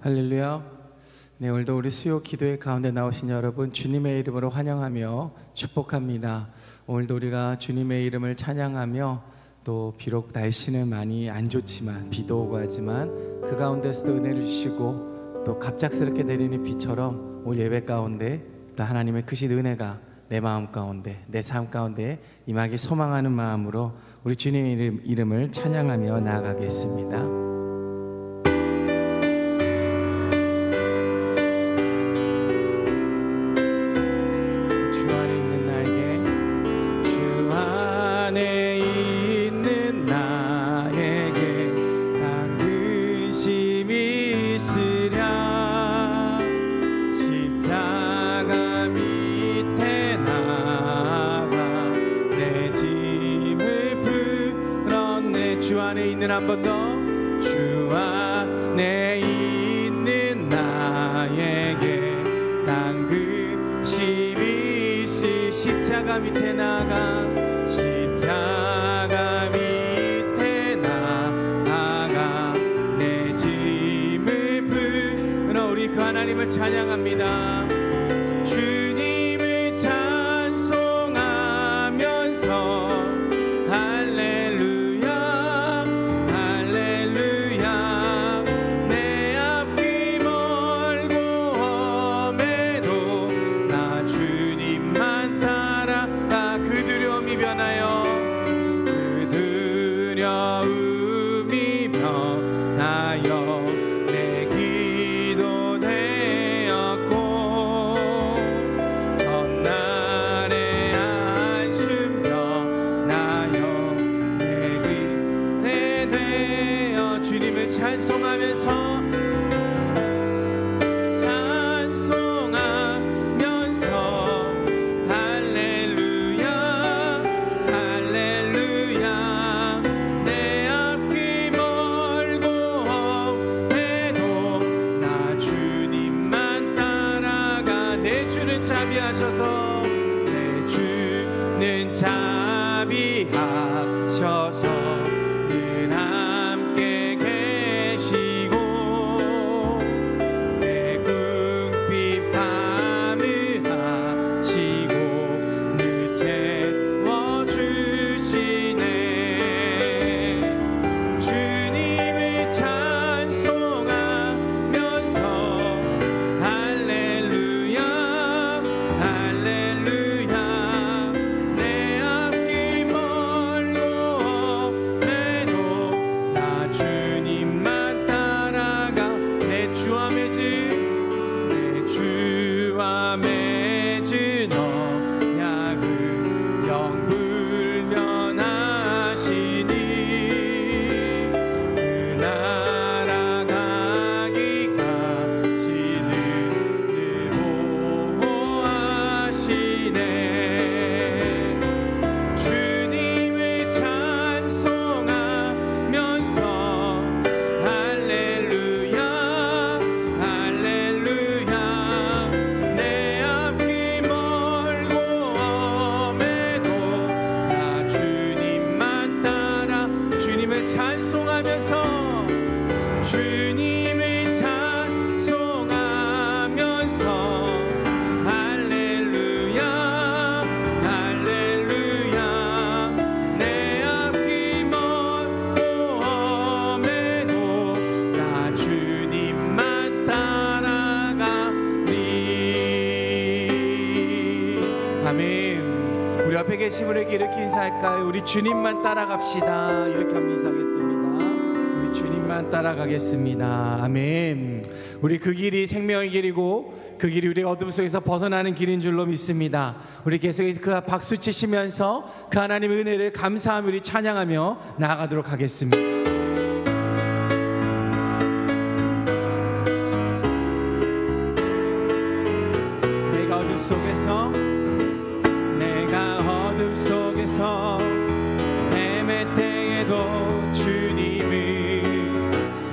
할렐루야. 네, 오늘도 우리 수요 기도회 가운데 나오신 여러분 주님의 이름으로 환영하며 축복합니다. 오늘도 우리가 주님의 이름을 찬양하며 또 비록 날씨는 많이 안 좋지만 비도 오고 하지만 그 가운데서도 은혜를 주시고 또 갑작스럽게 내리는 비처럼 오늘 예배 가운데 또 하나님의 크신 은혜가 내 마음 가운데 내 삶 가운데 임하기 소망하는 마음으로 우리 주님의 이름을 찬양하며 나아가겠습니다. 한 번 더. 주 안에 있는 나에게 당근심이 있으 십자가 밑에 나가 십자가 밑에 나가 내 짐을 풀어 우리 그 하나님을 찬양합니다. 주님을 찬송하면서 자비하셔서 내 주는 자비하셔서 늘 함께 계시고 내 궁핍 밤을 하시고 늘 채워주시네. 주님을 찬송하면서 옆에 계신 분에게 이렇게 인사할까요? 우리 주님만 따라갑시다. 이렇게 한번 인사하겠습니다. 우리 주님만 따라가겠습니다. 아멘. 우리 그 길이 생명의 길이고 그 길이 우리 어둠 속에서 벗어나는 길인 줄로 믿습니다. 우리 계속해서 그 박수 치시면서 그 하나님의 은혜를 감사하며 우리 찬양하며 나아가도록 하겠습니다. 내가 어둠 속에서 헤맬 때에도 주님이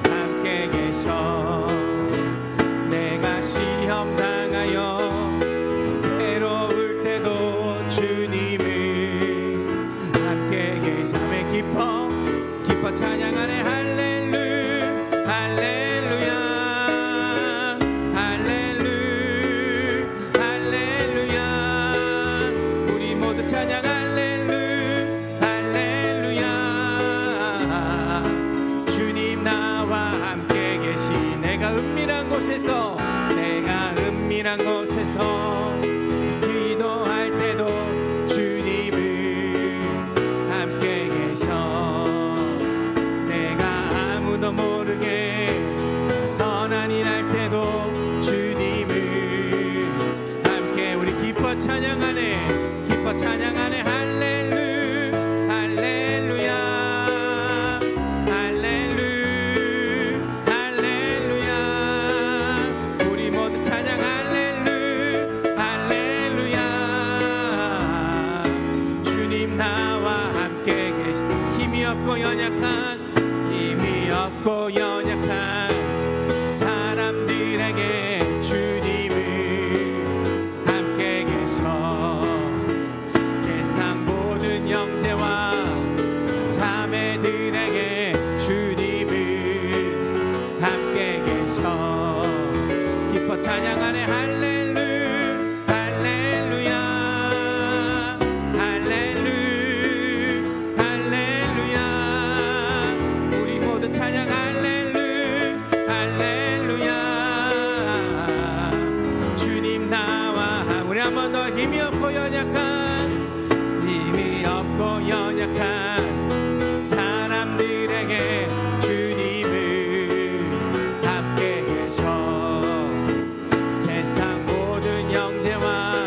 함께 계셔. 내가 시험 당하여 괴로울 때도 주님이 함께 계셔. 기뻐 찬양하 찬양 할렐루야. 주님 나와 함께 계시. 내가 은밀한 곳에서 기도할 때도 주님은 함께 계셔. 내가 아무도 모르게 선한 일 할 때도 주님은 함께. 우리 기뻐 찬양하네, 기뻐 찬양하네. 할렐루야. 우리 모두 찬양 할렐루야. 주님 나와 함께 계시. 힘이 없고 연약한 사람들에게 주님은 함께 계셔. 세상 모든 형제와 자매들에게 주님은 함께 계셔. 기뻐 찬양하네. 할렐루야. 우리 모두 찬양 할렐루야. 주님 나와. 우리 한 번 더. 힘이 없고 연약한 사람들에게 주님은 함께 계셔. 세상 모든 형제와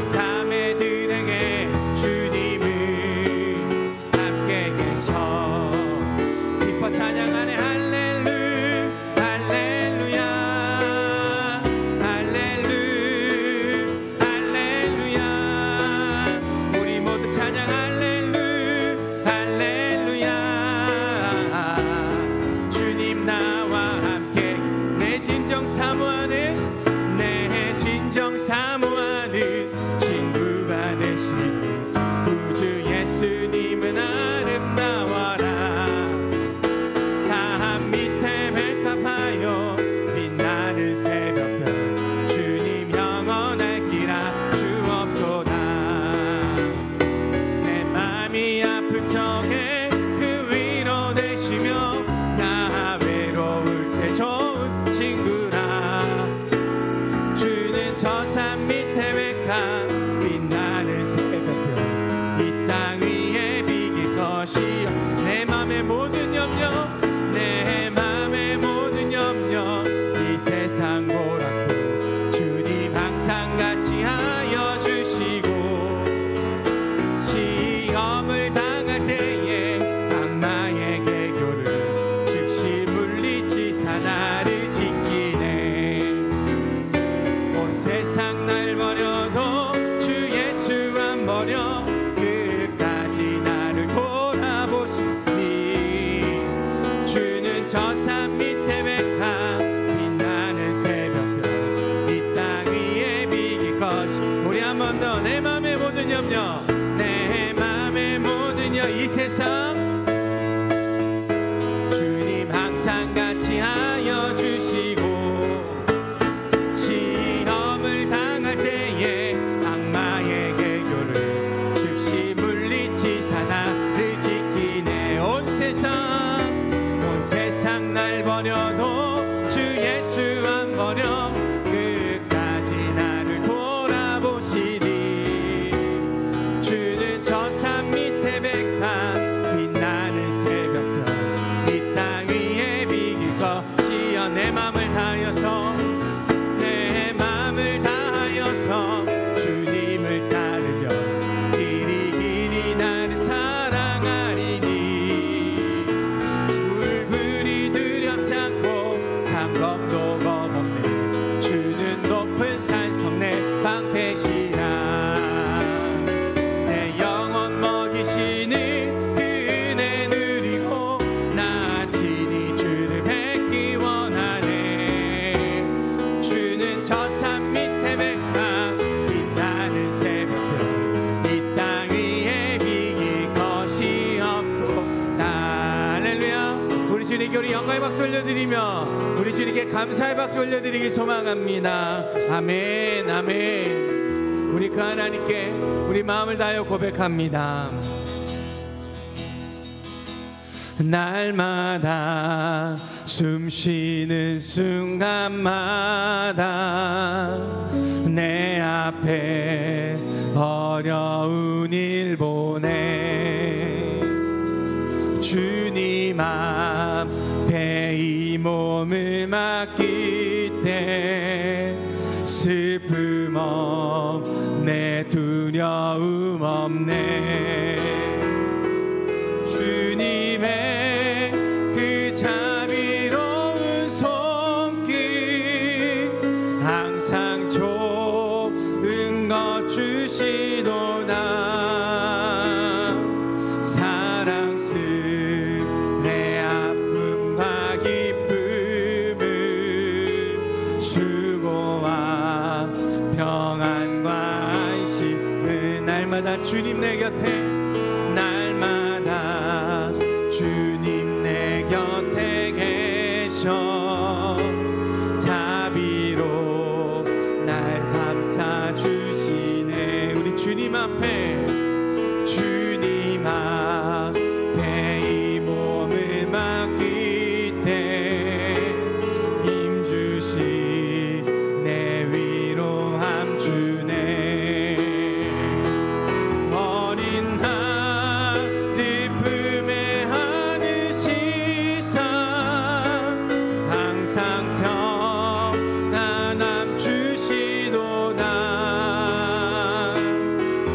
자매들에게 주님은 함께 계셔. 기뻐 찬양하네. 할렐루야. 우리 모두 찬양 할렐루야. 주님 나와 함께. 내 진정 사모하는 친구가 되신 구주 예수님은 아름다워라. 산 밑에 백합하여 빛나는 새벽별 주님 영원할기라 주옵도다. 내 맘이 아플 적에 그 위로 되시며 나 외로울 때 좋은 친구라. 주는 저 산 밑에 백합 빛나는 새벽별 이 땅 위에 비길 것이요. 내 맘의 모든 염려 이 세상 보라도 주님 항상 같이 하여 주시고. 시험을 당할 때에 악마의 개교를 즉시 물리치사 나를 지키네. 온 세상 날 버려도 주 예수 안 버려 끝까지 나를 돌아보시니. 주는 저 산 밑에 백합 빛나는 새벽별 이 땅 위에 비길 것이. 우리 한 번 더. 내 맘의 모든 염려 이 세상 주님 항상 같이 하여 주시고. 시험을 당할 때에 악마의 개교를 즉시 물리치사 나를 지키네. 온 세상 날 버려도 주 예수 안 버려 끝까지 나를 돌아보시니. 주는 저 산 밑에 백합 빛나는 새벽별 이 땅 위에 비길 것이여. 내 맘을 다하여서 주님을 따르며 길이 나를 사랑하리니. 불불이 두렵지 않고 잠범도 겁없네. 주는 높은 산성 내 방패시라. 내 영혼 먹이시는 그 은혜 누리고 나 친히 주를 뵙기 원하네. 주는 저 산 밑에 백합 빛나는 새벽별 이 땅 위에 비길 것이 없도다. 할렐루야. 우리 주님께 우리 영광의 박수 올려드리며 우리 주님께 감사의 박수 올려드리길 소망합니다. 아멘. 우리 그 하나님께 우리 마음을 다하여 고백합니다. 날마다 숨쉬는 순간마다 내 앞에 어려운 일 보내 주님 앞에 이 몸을 맡길 때 슬픔 없네 두려움 없네 주님의 그 자비로운 손길 항상 좋은 것 주시도다 사랑스레 아픔과 기쁨을 수고와 평안과 안식을 날마다 주님 내 곁에 날마다 주님 내 곁에 계셔 자비로 날 감싸 주시네 우리 주님 앞에 이 몸을 맡길 때 힘주시 내 위로함 주네 어린 나를 품에 안으시사 항상 평안함 주시도다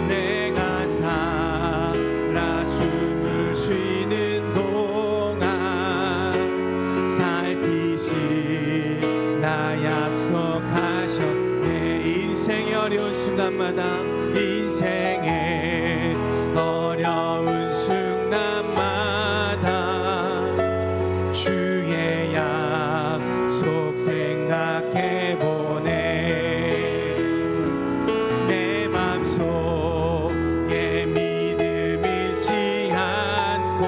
내가 살아 숨을 쉬는 동안 살피시나 약속하셔 내 인생의 어려운 순간마다 인생의 어려운 순간마다 주의 약속 생각해보네 내 맘속에 믿음 잃지 않고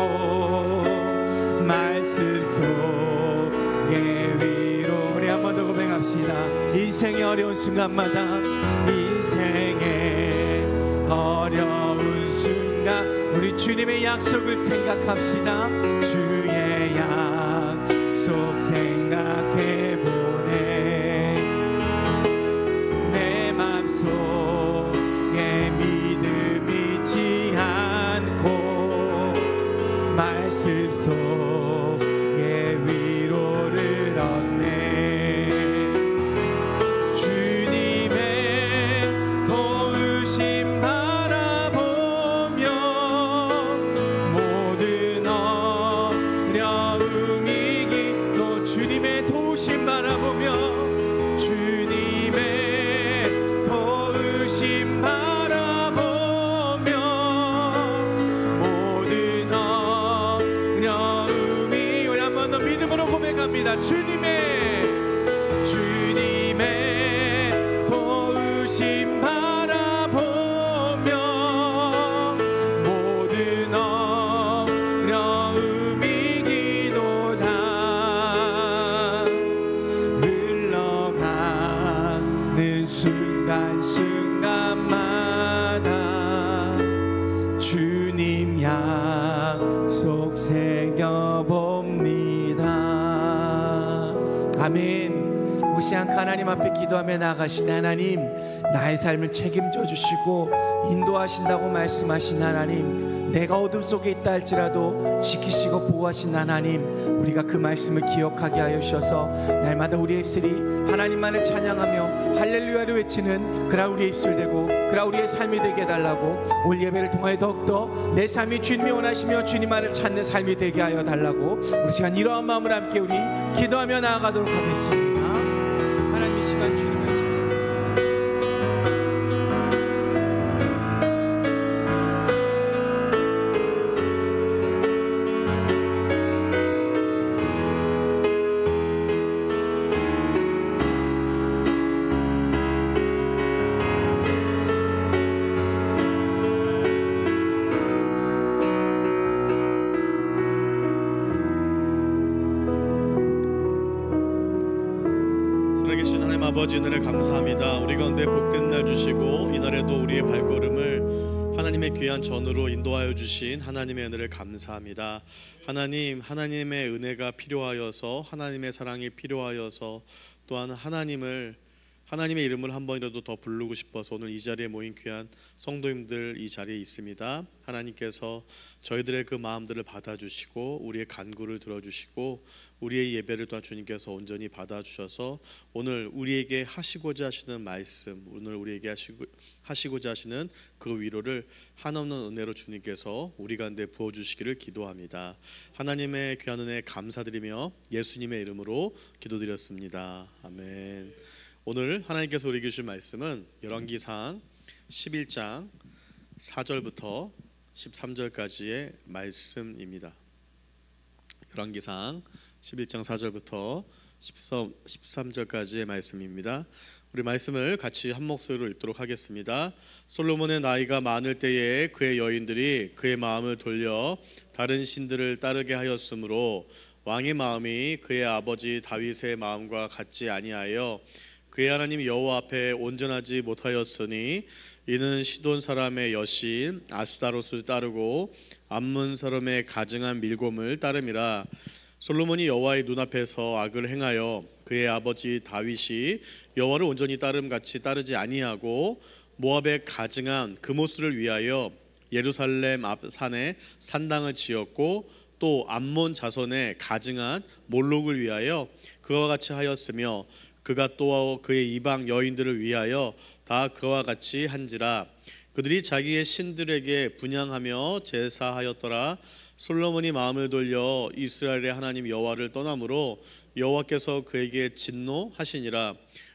말씀 속에 위로 우리 한 번 더 고백합시다 인생의 어려운 순간마다 인생의 어려운 순간 우리 주님의 약속을 생각합시다 주의 약속 생각해보네 내 맘속에 믿음 잃지 않고 말씀 속에 위로를 얻네 주님의 도우심 바라보며 모든 어려움 이기고 주님의 도우심 바라보며 주님의 도우심 바라보며 모든 어려움이 우리 한 번 더 믿음으로 고백합니다 주님의 도우심 바라보며 모든 어려움 이기도다 흘러가는 순간순간마다 주님 약속 새겨봅니다 아멘 무시한 하나님 앞에 기도하며 나아가신 하나님 나의 삶을 책임져 주시고 인도하신다고 말씀하신 하나님 내가 어둠 속에 있다 할지라도 지키시고 보호하신 하나님 우리가 그 말씀을 기억하게 하여 주셔서 날마다 우리의 입술이 하나님만을 찬양하며 할렐루야를 외치는 그라 우리의 입술 되고 그라 우리의 삶이 되게 해달라고 올 예배를 통하여 더욱더 내 삶이 주님이 원하시며 주님만을 찾는 삶이 되게 하여 달라고 우리 시간 이러한 마음을 함께 우리 기도하며 나아가도록 하겠습니다 하나님 이 시간 주님을 찬양합니다 아버지 은혜를 감사합니다. 우리 가운데 복된 날 주시고 이날에도 우리의 발걸음을 하나님의 귀한 전으로 인도하여 주신 하나님의 은혜를 감사합니다. 하나님, 하나님의 은혜가 필요하여서, 하나님의 사랑이 필요하여서, 또한 하나님의 이름을 한 번이라도 더 부르고 싶어서 오늘 이 자리에 모인 귀한 성도님들 이 자리에 있습니다. 하나님께서 저희들의 그 마음들을 받아주시고 우리의 간구를 들어주시고 우리의 예배를 또한 주님께서 온전히 받아주셔서 오늘 우리에게 하시고자 하시는 말씀, 오늘 우리에게 하시고자 하시는 그 위로를 한없는 은혜로 주님께서 우리 가운데 부어주시기를 기도합니다. 하나님의 귀한 은혜에 감사드리며 예수님의 이름으로 기도드렸습니다. 아멘. 오늘 하나님께서 우리에게 주신 말씀은 열왕기상 11장 4절부터 13절까지의 말씀입니다. 열왕기상 11장 4절부터 13절까지의 말씀입니다. 우리 말씀을 같이 한 목소리로 읽도록 하겠습니다. 솔로몬의 나이가 많을 때에 그의 여인들이 그의 마음을 돌려 다른 신들을 따르게 하였으므로 왕의 마음이 그의 아버지 다윗의 마음과 같지 아니하여 그의 하나님 여호와 앞에 온전하지 못하였으니 이는 시돈 사람의 여신 아스타롯을 따르고 암몬 사람의 가증한 밀곰을 따름이라. 솔로몬이 여호와의 눈앞에서 악을 행하여 그의 아버지 다윗이 여호와를 온전히 따름같이 따르지 아니하고 모압의 가증한 그모스를 위하여 예루살렘 앞 산에 산당을 지었고 또 암몬 자손의 가증한 몰록을 위하여 그와 같이 하였으며 그가 또 그의 이방 여인들을 위하여 다 그와 같이 한지라. 그들이 자기의 신들에게 분향하며 제사하였더라. 솔로몬이 마음을 돌려 이스라엘의 하나님 여호와를 떠나므로 여호와께서 그에게 진노하시니라.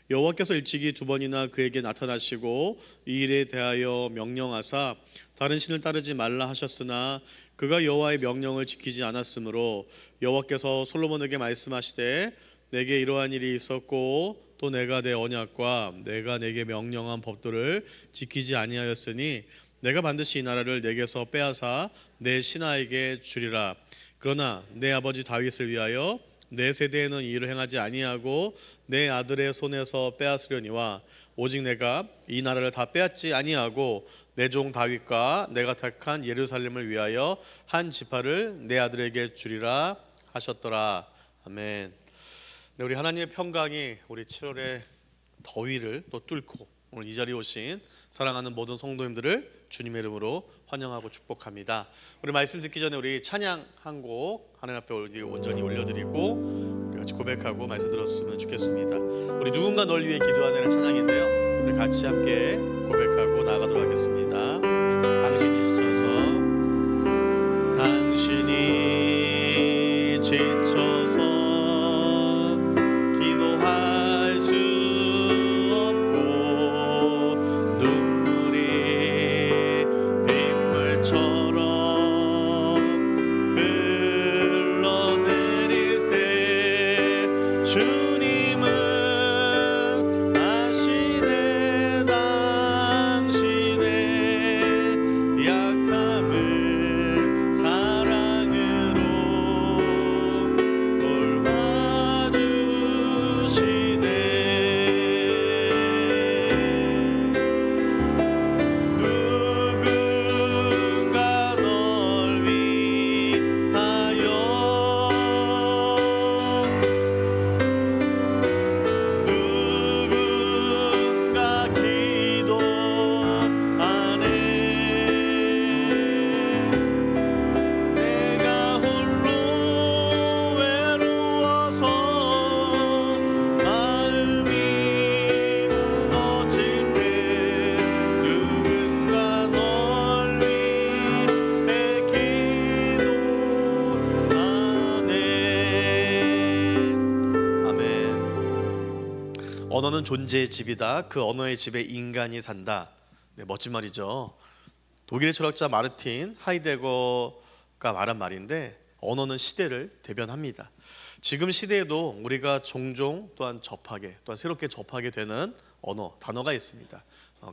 여호와께서 일찍이 두 번이나 그에게 나타나시고 이 일에 대하여 명령하사 다른 신을 따르지 말라 하셨으나 그가 여호와의 명령을 지키지 않았으므로 여호와께서 솔로몬에게 말씀하시되 내게 이러한 일이 있었고 또 내가 내 언약과 내가 내게 명령한 법도를 지키지 아니하였으니 내가 반드시 이 나라를 내게서 빼앗아 내 신하에게 주리라. 그러나 내 아버지 다윗을 위하여 내 세대에는 이 일을 행하지 아니하고 내 아들의 손에서 빼앗으려니와 오직 내가 이 나라를 다 빼앗지 아니하고 내 종 다윗과 내가 택한 예루살렘을 위하여 한 지파를 내 아들에게 주리라 하셨더라. 아멘. 네, 우리 하나님의 평강이 우리 7월의 더위를 또 뚫고 오늘 이 자리에 오신 사랑하는 모든 성도님들을 주님의 이름으로 환영하고 축복합니다. 우리 말씀 듣기 전에 우리 찬양 한 곡 하나님 앞에 온전히 올려드리고 우리 같이 고백하고 말씀 들었으면 좋겠습니다. 우리 누군가 널 위해 기도하는 찬양인데요, 우리 같이 함께 고백하고 나아가도록 하겠습니다. 당신이 지쳐서 당신이 지쳐서 기도할 수 없고 눈물이 빗물처럼 흘러내릴 때 주님은 아시네. 당신의 약함을 사랑으로 돌봐주시네. 누군가 널 위하여 누군가 기도하네. 내가 홀로 외로워서 마음이 무너질 때 누군가 널 위해 기도하네. 아멘. 언어는 존재의 집이다. 그 언어의 집에 인간이 산다. 네, 멋진 말이죠. 독일의 철학자 마르틴 하이데거가 말한 말인데 언어는 시대를 대변합니다. 지금 시대에도 우리가 종종 또한 새롭게 접하게 되는 단어가 있습니다.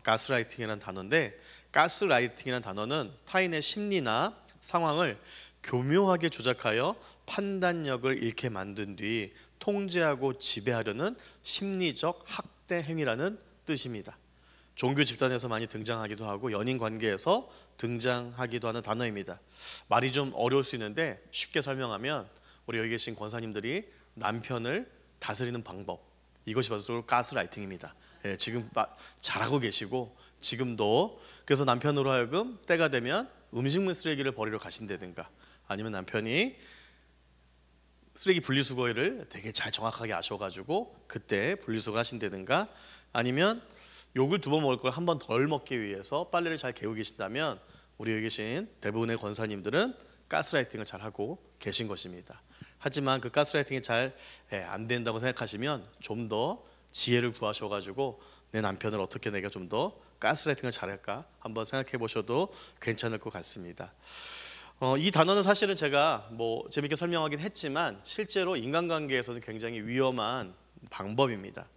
가스라이팅이라는 단어인데, 가스라이팅이라는 단어는 타인의 심리나 상황을 교묘하게 조작하여 판단력을 잃게 만든 뒤 통제하고 지배하려는 심리적 학대 행위라는 뜻입니다. 종교 집단에서 많이 등장하기도 하고 연인 관계에서 등장하기도 하는 단어입니다. 말이 좀 어려울 수 있는데 쉽게 설명하면 우리 여기 계신 권사님들이 남편을 다스리는 방법, 이것이 바로 가스라이팅입니다. 예, 지금 잘하고 계시고 지금도 그래서 남편으로 하여금 때가 되면 음식물 쓰레기를 버리러 가신다든가 아니면 남편이 쓰레기 분리수거를 되게 잘 정확하게 아셔가지고 그때 분리수거 하신다든가 아니면 욕을 2번 먹을 걸 한 번 덜 먹기 위해서 빨래를 잘 개고 계신다면 우리 여기 계신 대부분의 권사님들은 가스라이팅을 잘 하고 계신 것입니다. 하지만 그 가스라이팅이 잘 안 된다고 생각하시면 좀 더 지혜를 구하셔가지고 내 남편을 어떻게 내가 좀 더 가스라이팅을 잘할까 한번 생각해 보셔도 괜찮을 것 같습니다. 이 단어는 사실은 제가 재밌게 설명하긴 했지만 실제로 인간관계에서는 굉장히 위험한 방법입니다.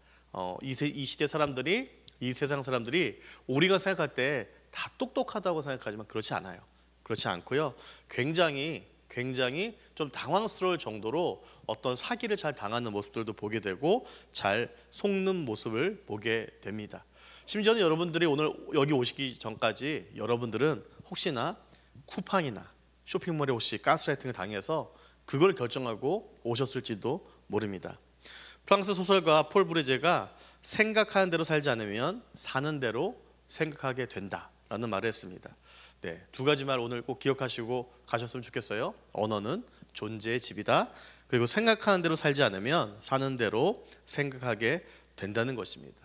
이 시대 사람들이, 이 세상 사람들이 우리가 생각할 때 다 똑똑하다고 생각하지만 그렇지 않아요. 그렇지 않고요. 굉장히 좀 당황스러울 정도로 어떤 사기를 잘 당하는 모습들도 보게 되고 잘 속는 모습을 보게 됩니다. 심지어는 여러분들이 오늘 여기 오시기 전까지 여러분들은 혹시나 쿠팡이나 쇼핑몰에 혹시 가스라이팅을 당해서 그걸 결정하고 오셨을지도 모릅니다. 프랑스 소설가 폴 브레제가 생각하는 대로 살지 않으면 사는 대로 생각하게 된다라는 말을 했습니다. 네, 2가지 말 오늘 꼭 기억하시고 가셨으면 좋겠어요. 언어는 존재의 집이다. 그리고 생각하는 대로 살지 않으면 사는 대로 생각하게 된다는 것입니다.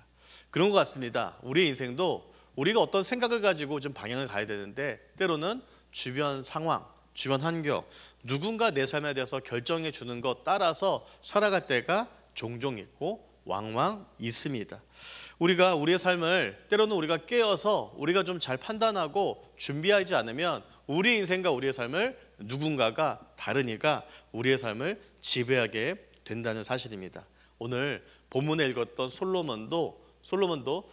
그런 것 같습니다. 우리의 인생도 우리가 어떤 생각을 가지고 좀 방향을 가야 되는데 때로는 주변 상황, 주변 환경, 누군가 내 삶에 대해서 결정해 주는 것 따라서 살아갈 때가 종종 있고 왕왕 있습니다. 우리가 우리의 삶을 때로는 우리가 깨어서 우리가 좀 잘 판단하고 준비하지 않으면 우리 인생과 우리의 삶을 누군가가 다른 이가 우리의 삶을 지배하게 된다는 사실입니다. 오늘 본문에 읽었던 솔로몬도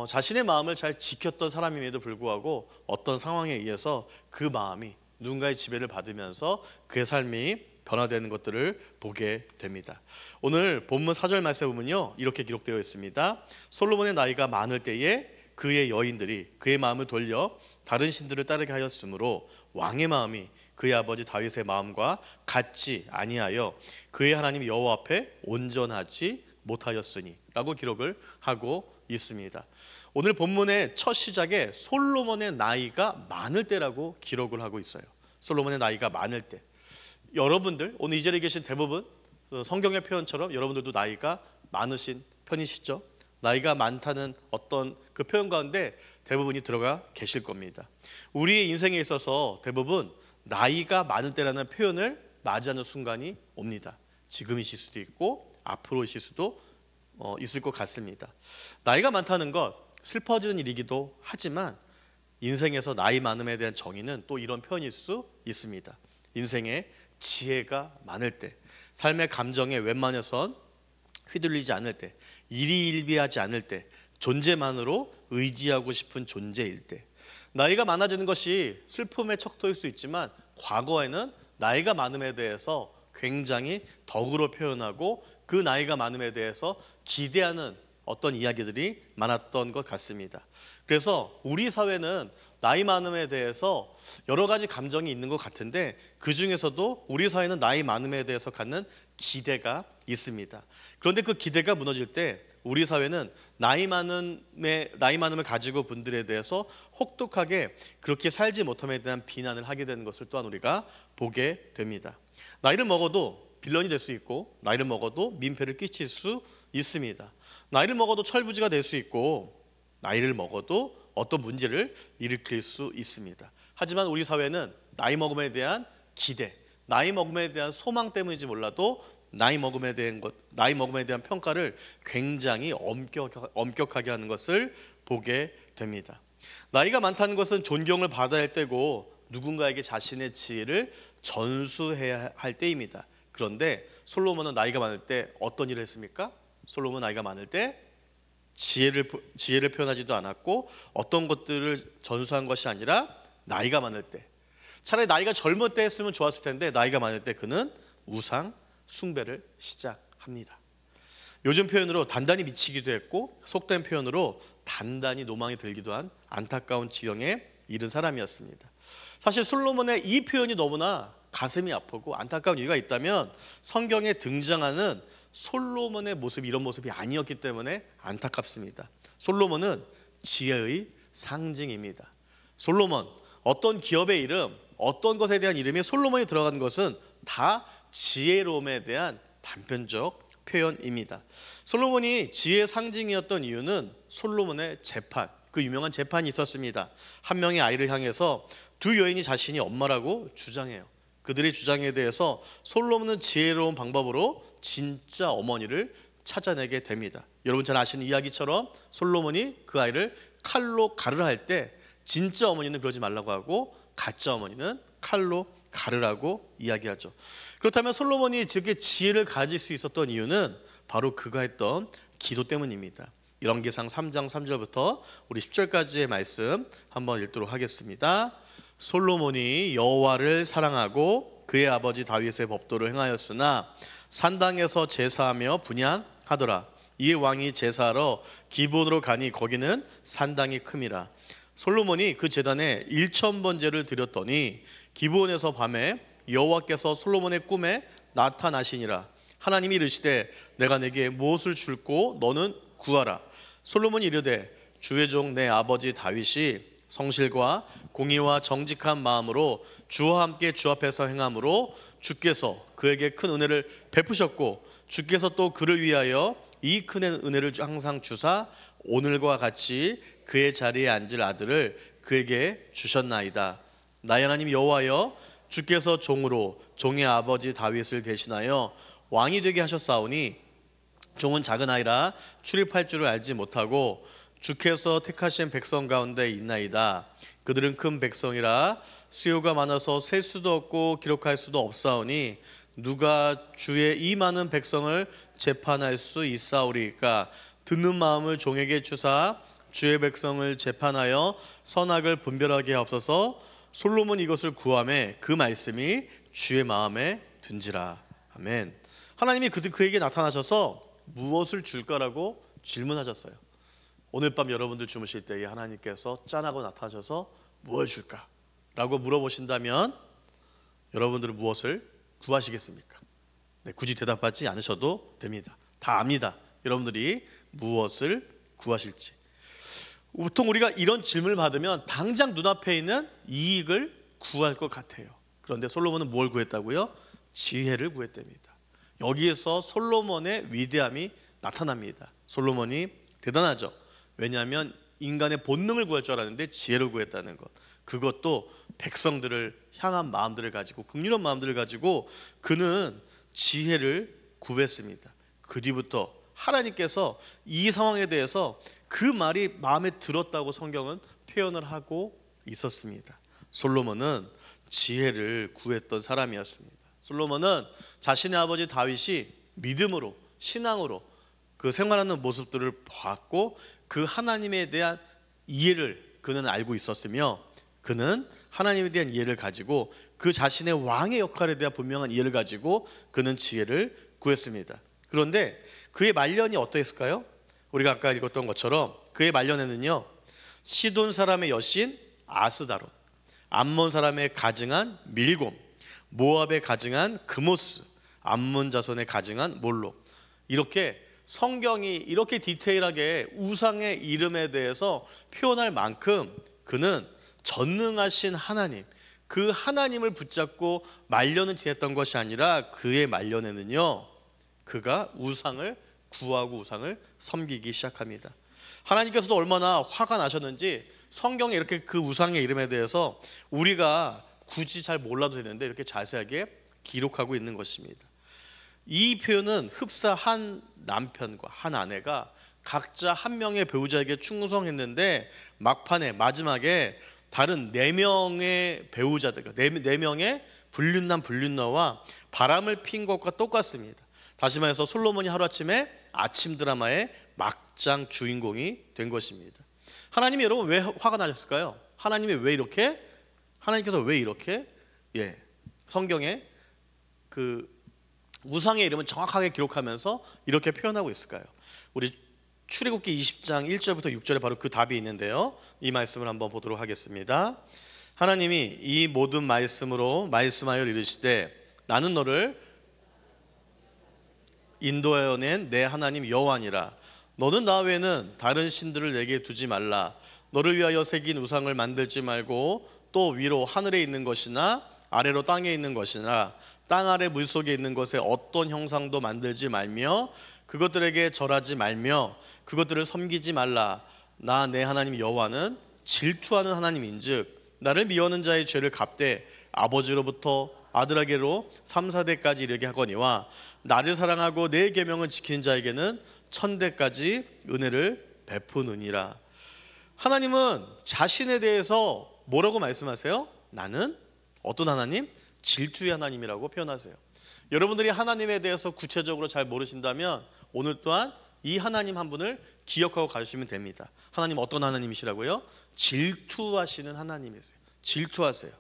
자신의 마음을 잘 지켰던 사람임에도 불구하고 어떤 상황에 의해서 그 마음이 누군가의 지배를 받으면서 그의 삶이 변화되는 것들을 보게 됩니다. 오늘 본문 4절 말씀에 보면요 이렇게 기록되어 있습니다. 솔로몬의 나이가 많을 때에 그의 여인들이 그의 마음을 돌려 다른 신들을 따르게 하였으므로 왕의 마음이 그의 아버지 다윗의 마음과 같지 아니하여 그의 하나님 여호와 앞에 온전하지 못하였으니 라고 기록을 하고 있습니다. 오늘 본문의 첫 시작에 솔로몬의 나이가 많을 때라고 기록을 하고 있어요. 솔로몬의 나이가 많을 때. 여러분들 오늘 이 자리에 계신 대부분 성경의 표현처럼 여러분들도 나이가 많으신 편이시죠? 나이가 많다는 어떤 그 표현 가운데 대부분이 들어가 계실 겁니다. 우리의 인생에 있어서 대부분 나이가 많을 때라는 표현을 맞이하는 순간이 옵니다. 지금이실 수도 있고 앞으로이실 수도 있을 것 같습니다. 나이가 많다는 것 슬퍼지는 일이기도 하지만 인생에서 나이 많음에 대한 정의는 또 이런 표현일 수 있습니다. 인생에 지혜가 많을 때, 삶의 감정에 웬만해선 휘둘리지 않을 때, 일희일비하지 않을 때, 존재만으로 의지하고 싶은 존재일 때, 나이가 많아지는 것이 슬픔의 척도일 수 있지만 과거에는 나이가 많음에 대해서 굉장히 덕으로 표현하고 그 나이가 많음에 대해서 기대하는 어떤 이야기들이 많았던 것 같습니다. 그래서 우리 사회는 나이 많음에 대해서 여러 가지 감정이 있는 것 같은데 그 중에서도 우리 사회는 나이 많음에 대해서 갖는 기대가 있습니다. 그런데 그 기대가 무너질 때 우리 사회는 나이 많음을 가지고 분들에 대해서 혹독하게 그렇게 살지 못함에 대한 비난을 하게 되는 것을 또한 우리가 보게 됩니다. 나이를 먹어도 빌런이 될 수 있고 나이를 먹어도 민폐를 끼칠 수 있습니다. 나이를 먹어도 철부지가 될 수 있고 나이를 먹어도 어떤 문제를 일으킬 수 있습니다. 하지만 우리 사회는 나이 먹음에 대한 기대, 나이 먹음에 대한 소망 때문인지 몰라도 나이 먹음에 대한 평가를 굉장히 엄격하게 하는 것을 보게 됩니다. 나이가 많다는 것은 존경을 받아야 할 때고 누군가에게 자신의 지혜를 전수해야 할 때입니다. 그런데 솔로몬은 나이가 많을 때 어떤 일을 했습니까? 솔로몬은 나이가 많을 때 지혜를 표현하지도 않았고 어떤 것들을 전수한 것이 아니라 나이가 많을 때, 차라리 나이가 젊을 때 했으면 좋았을 텐데 나이가 많을 때 그는 우상 숭배를 시작합니다. 요즘 표현으로 단단히 미치기도 했고 속된 표현으로 단단히 노망이 들기도 한 안타까운 지경에 이른 사람이었습니다. 사실 솔로몬의 이 표현이 너무나 가슴이 아프고 안타까운 이유가 있다면 성경에 등장하는 솔로몬의 모습이 이런 모습이 아니었기 때문에 안타깝습니다. 솔로몬은 지혜의 상징입니다. 솔로몬, 어떤 기업의 이름, 어떤 것에 대한 이름이 솔로몬이 들어간 것은 다 지혜로움에 대한 단편적 표현입니다. 솔로몬이 지혜의 상징이었던 이유는 솔로몬의 재판, 그 유명한 재판이 있었습니다. 한 명의 아이를 향해서 두 여인이 자신이 엄마라고 주장해요. 그들의 주장에 대해서 솔로몬은 지혜로운 방법으로 진짜 어머니를 찾아내게 됩니다. 여러분 잘 아시는 이야기처럼 솔로몬이 그 아이를 칼로 가르라 할 때 진짜 어머니는 그러지 말라고 하고 가짜 어머니는 칼로 가르라고 이야기하죠. 그렇다면 솔로몬이 즉 지혜를 가질 수 있었던 이유는 바로 그가 했던 기도 때문입니다. 열왕기상 3장 3절부터 우리 10절까지의 말씀 한번 읽도록 하겠습니다. 솔로몬이 여호와를 사랑하고 그의 아버지 다윗의 법도를 행하였으나 산당에서 제사하며 분향하더라. 이에 왕이 제사하러 기브온으로 가니 거기는 산당이 큼이라. 솔로몬이 그 제단에 1000번제를 드렸더니 기브온에서 밤에 여호와께서 솔로몬의 꿈에 나타나시니라. 하나님이 이르시되 내가 내게 무엇을 줄고 너는 구하라. 솔로몬이 이르되 주의 종 내 아버지 다윗이 성실과 공의와 정직한 마음으로 주와 함께 주 앞에서 행함으로 주께서 그에게 큰 은혜를 베푸셨고 주께서 또 그를 위하여 이 큰 은혜를 항상 주사 오늘과 같이 그의 자리에 앉을 아들을 그에게 주셨나이다. 나의 하나님 여호와여 주께서 종으로 종의 아버지 다윗을 대신하여 왕이 되게 하셨사오니 종은 작은 아이라 출입할 줄을 알지 못하고 주께서 택하신 백성 가운데 있나이다. 그들은 큰 백성이라 수요가 많아서 셀 수도 없고 기록할 수도 없사오니 누가 주의 이 많은 백성을 재판할 수 있사오리까. 듣는 마음을 종에게 주사 주의 백성을 재판하여 선악을 분별하게 하옵소서. 솔로몬 이것을 구하매 그 말씀이 주의 마음에 든지라. 아멘. 하나님이 그에게 나타나셔서 무엇을 줄까라고 질문하셨어요. 오늘 밤 여러분들 주무실 때에 하나님께서 짠하고 나타나셔서 무엇을 줄까? 라고 물어보신다면 여러분들은 무엇을 구하시겠습니까? 네, 굳이 대답하지 않으셔도 됩니다. 다 압니다. 여러분들이 무엇을 구하실지. 보통 우리가 이런 질문을 받으면 당장 눈앞에 있는 이익을 구할 것 같아요. 그런데 솔로몬은 뭘 구했다고요? 지혜를 구했답니다. 여기에서 솔로몬의 위대함이 나타납니다. 솔로몬이 대단하죠. 왜냐하면 인간의 본능을 구할 줄 알았는데 지혜를 구했다는 것. 그것도 백성들을 향한 마음들을 가지고 긍휼한 마음들을 가지고 그는 지혜를 구했습니다. 그 뒤부터 하나님께서 이 상황에 대해서 그 말이 마음에 들었다고 성경은 표현을 하고 있었습니다. 솔로몬은 지혜를 구했던 사람이었습니다. 솔로몬은 자신의 아버지 다윗이 믿음으로 신앙으로 그 생활하는 모습들을 봤고 그 하나님에 대한 이해를 그는 알고 있었으며 그는 하나님에 대한 이해를 가지고 그 자신의 왕의 역할에 대한 분명한 이해를 가지고 그는 지혜를 구했습니다. 그런데 그의 말년이 어떠했을까요? 우리가 아까 읽었던 것처럼 그의 말년에는요 시돈 사람의 여신 아스다롯, 암몬 사람의 가증한 밀곰, 모압의 가증한 그모스, 암몬 자손의 가증한 몰록, 이렇게 성경이 이렇게 디테일하게 우상의 이름에 대해서 표현할 만큼 그는 전능하신 하나님, 그 하나님을 붙잡고 말년을 지냈던 것이 아니라 그의 말년에는요 그가 우상을 구하고 우상을 섬기기 시작합니다. 하나님께서도 얼마나 화가 나셨는지 성경에 이렇게 그 우상의 이름에 대해서 우리가 굳이 잘 몰라도 되는데 이렇게 자세하게 기록하고 있는 것입니다. 이 표현은 흡사 한 남편과 한 아내가 각자 한 명의 배우자에게 충성했는데 막판에 마지막에 다른 4명의 배우자들, 4명의 불륜남 불륜녀와 바람을 핀 것과 똑같습니다. 다시 말해서 솔로몬이 하루아침에 아침 드라마의 막장 주인공이 된 것입니다. 하나님이 여러분 왜 화가 나셨을까요? 하나님께서 왜 이렇게 성경에 그 우상의 이름은 정확하게 기록하면서 이렇게 표현하고 있을까요? 우리 출애굽기 20장 1절부터 6절에 바로 그 답이 있는데요, 이 말씀을 한번 보도록 하겠습니다. 하나님이 이 모든 말씀으로 말씀하여 이르시되 나는 너를 인도하여 낸 내 하나님 여호와니라. 너는 나 외에는 다른 신들을 내게 두지 말라. 너를 위하여 새긴 우상을 만들지 말고 또 위로 하늘에 있는 것이나 아래로 땅에 있는 것이나 땅 아래 물속에 있는 것에 어떤 형상도 만들지 말며 그것들에게 절하지 말며 그것들을 섬기지 말라. 나 내 하나님 여호와는 질투하는 하나님인즉 나를 미워하는 자의 죄를 갚되 아버지로부터 아들에게로 3, 4대까지 이르게 하거니와 나를 사랑하고 내 계명을 지키는 자에게는 1000대까지 은혜를 베푸느니라. 하나님은 자신에 대해서 뭐라고 말씀하세요? 나는 어떤 하나님? 질투의 하나님이라고 표현하세요. 여러분들이 하나님에 대해서 구체적으로 잘 모르신다면 오늘 또한 이 하나님 한 분을 기억하고 가시면 됩니다. 하나님 어떤 하나님이시라고요? 질투하시는 하나님이세요. 질투하세요.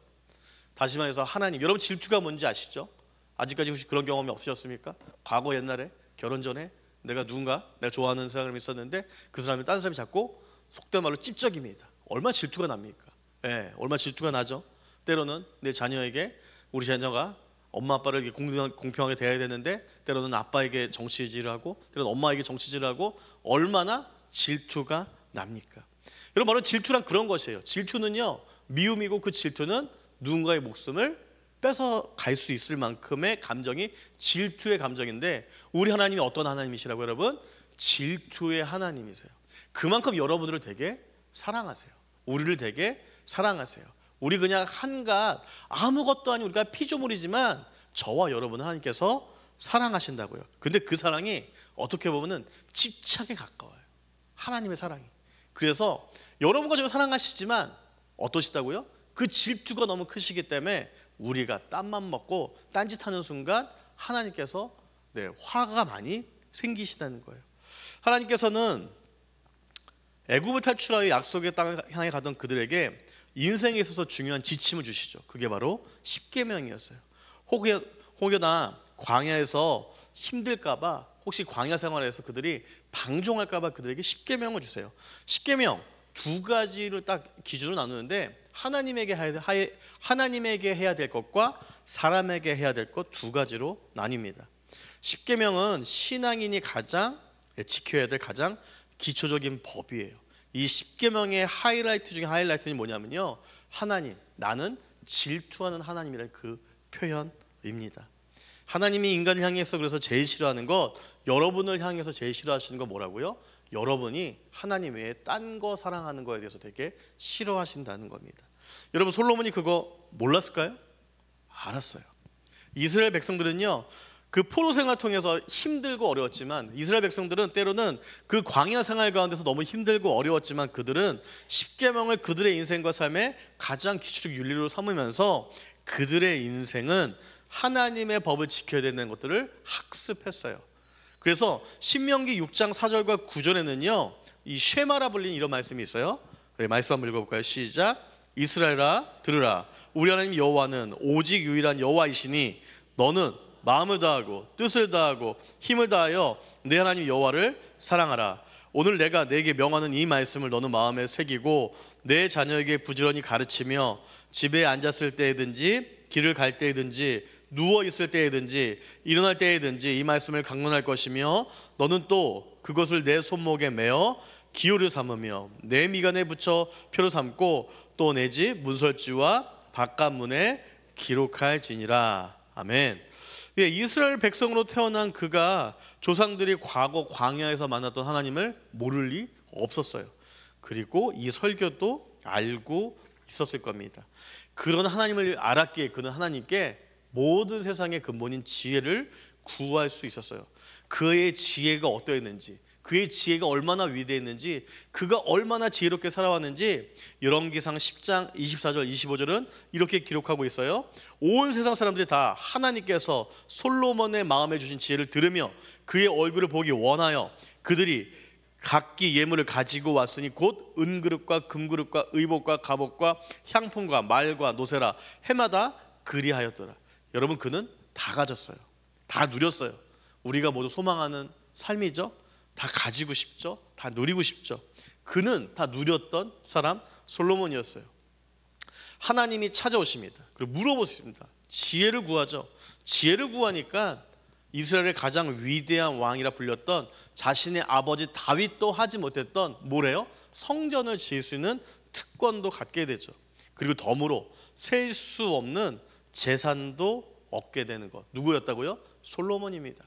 다시 말해서 하나님, 여러분 질투가 뭔지 아시죠? 아직까지 혹시 그런 경험이 없으셨습니까? 과거 옛날에 결혼 전에 내가 좋아하는 사람이 있었는데 그 사람이 다른 사람이 자꾸 속된 말로 찝적입니다. 얼마나 질투가 납니까? 얼마나 질투가 나죠? 때로는 내 자녀에게 우리 자녀가 엄마 아빠를 공평하게 대해야 되는데 때로는 아빠에게 정치질을 하고 때로는 엄마에게 정치질을 하고 얼마나 질투가 납니까? 여러분 바로 질투란 그런 것이에요. 질투는요 미움이고 그 질투는 누군가의 목숨을 뺏어 갈 수 있을 만큼의 감정이 질투의 감정인데 우리 하나님이 어떤 하나님이시라고 여러분? 질투의 하나님이세요. 그만큼 여러분들을 되게 사랑하세요. 우리를 되게 사랑하세요. 우리 그냥 한갓 아무것도 아닌 우리가 피조물이지만 저와 여러분을 하나님께서 사랑하신다고요. 근데 그 사랑이 어떻게 보면은 집착에 가까워요. 하나님의 사랑이. 그래서 여러분과 저를 사랑하시지만 어떠시다고요? 그 질투가 너무 크시기 때문에 우리가 땀만 먹고 딴짓하는 순간 하나님께서 화가 많이 생기시다는 거예요. 하나님께서는 애굽을 탈출하여 약속의 땅을 향해 가던 그들에게 인생에 있어서 중요한 지침을 주시죠. 그게 바로 십계명이었어요. 혹여나 광야에서 힘들까봐 혹시 광야 생활에서 그들이 방종할까봐 그들에게 십계명을 주세요. 십계명 두 가지를 딱 기준으로 나누는데 하나님에게 해야 될 것과 사람에게 해야 될 것 두 가지로 나뉩니다. 십계명은 신앙인이 가장 지켜야 될 가장 기초적인 법이에요. 이 십계명의 하이라이트 중에 하이라이트는 뭐냐면요, 하나님, 나는 질투하는 하나님이라는 그 표현입니다. 하나님이 인간을 향해서 그래서 제일 싫어하는 것, 여러분을 향해서 제일 싫어하시는 건 뭐라고요? 여러분이 하나님 외에 딴 거 사랑하는 거에 대해서 되게 싫어하신다는 겁니다. 여러분 솔로몬이 그거 몰랐을까요? 알았어요. 이스라엘 백성들은요 그 포로 생활 통해서 힘들고 어려웠지만 이스라엘 백성들은 때로는 그 광야 생활 가운데서 너무 힘들고 어려웠지만 그들은 십계명을 그들의 인생과 삶의 가장 기초적 윤리로 삼으면서 그들의 인생은 하나님의 법을 지켜야 되는 것들을 학습했어요. 그래서 신명기 6장 4절과 9절에는요 이 쉐마라 불린 이런 말씀이 있어요. 말씀 한번 읽어볼까요? 시작. 이스라엘아 들으라. 우리 하나님 여호와는 오직 유일한 여호와이시니 너는 마음을 다하고 뜻을 다하고 힘을 다하여 내 하나님 여호와를 사랑하라. 오늘 내가 내게 명하는 이 말씀을 너는 마음에 새기고 내 자녀에게 부지런히 가르치며 집에 앉았을 때에든지 길을 갈 때에든지 누워 있을 때에든지 일어날 때에든지 이 말씀을 강론할 것이며 너는 또 그것을 내 손목에 매어 기호를 삼으며 내 미간에 붙여 표를 삼고 또 내 집 문설주와 바깥문에 기록할지니라. 아멘. 이스라엘 백성으로 태어난 그가 조상들이 과거 광야에서 만났던 하나님을 모를 리 없었어요. 그리고 이 설교도 알고 있었을 겁니다. 그런 하나님을 알았기에 그는 하나님께 모든 세상의 근본인 지혜를 구할 수 있었어요. 그의 지혜가 어떠했는지, 그의 지혜가 얼마나 위대했는지, 그가 얼마나 지혜롭게 살아왔는지 열왕기상 10장 24절 25절은 이렇게 기록하고 있어요. 온 세상 사람들이 다 하나님께서 솔로몬의 마음에 주신 지혜를 들으며 그의 얼굴을 보기 원하여 그들이 각기 예물을 가지고 왔으니 곧 은그릇과 금그릇과 의복과 갑옷과 향품과 말과 노세라 해마다 그리하였더라. 여러분 그는 다 가졌어요. 다 누렸어요. 우리가 모두 소망하는 삶이죠. 다 가지고 싶죠. 다 누리고 싶죠. 그는 다 누렸던 사람 솔로몬이었어요. 하나님이 찾아오십니다. 그리고 물어보십니다. 지혜를 구하죠. 지혜를 구하니까 이스라엘의 가장 위대한 왕이라 불렸던 자신의 아버지 다윗도 하지 못했던 뭐래요? 성전을 지을 수 있는 특권도 갖게 되죠. 그리고 덤으로 셀 수 없는 재산도 얻게 되는 것. 누구였다고요? 솔로몬입니다.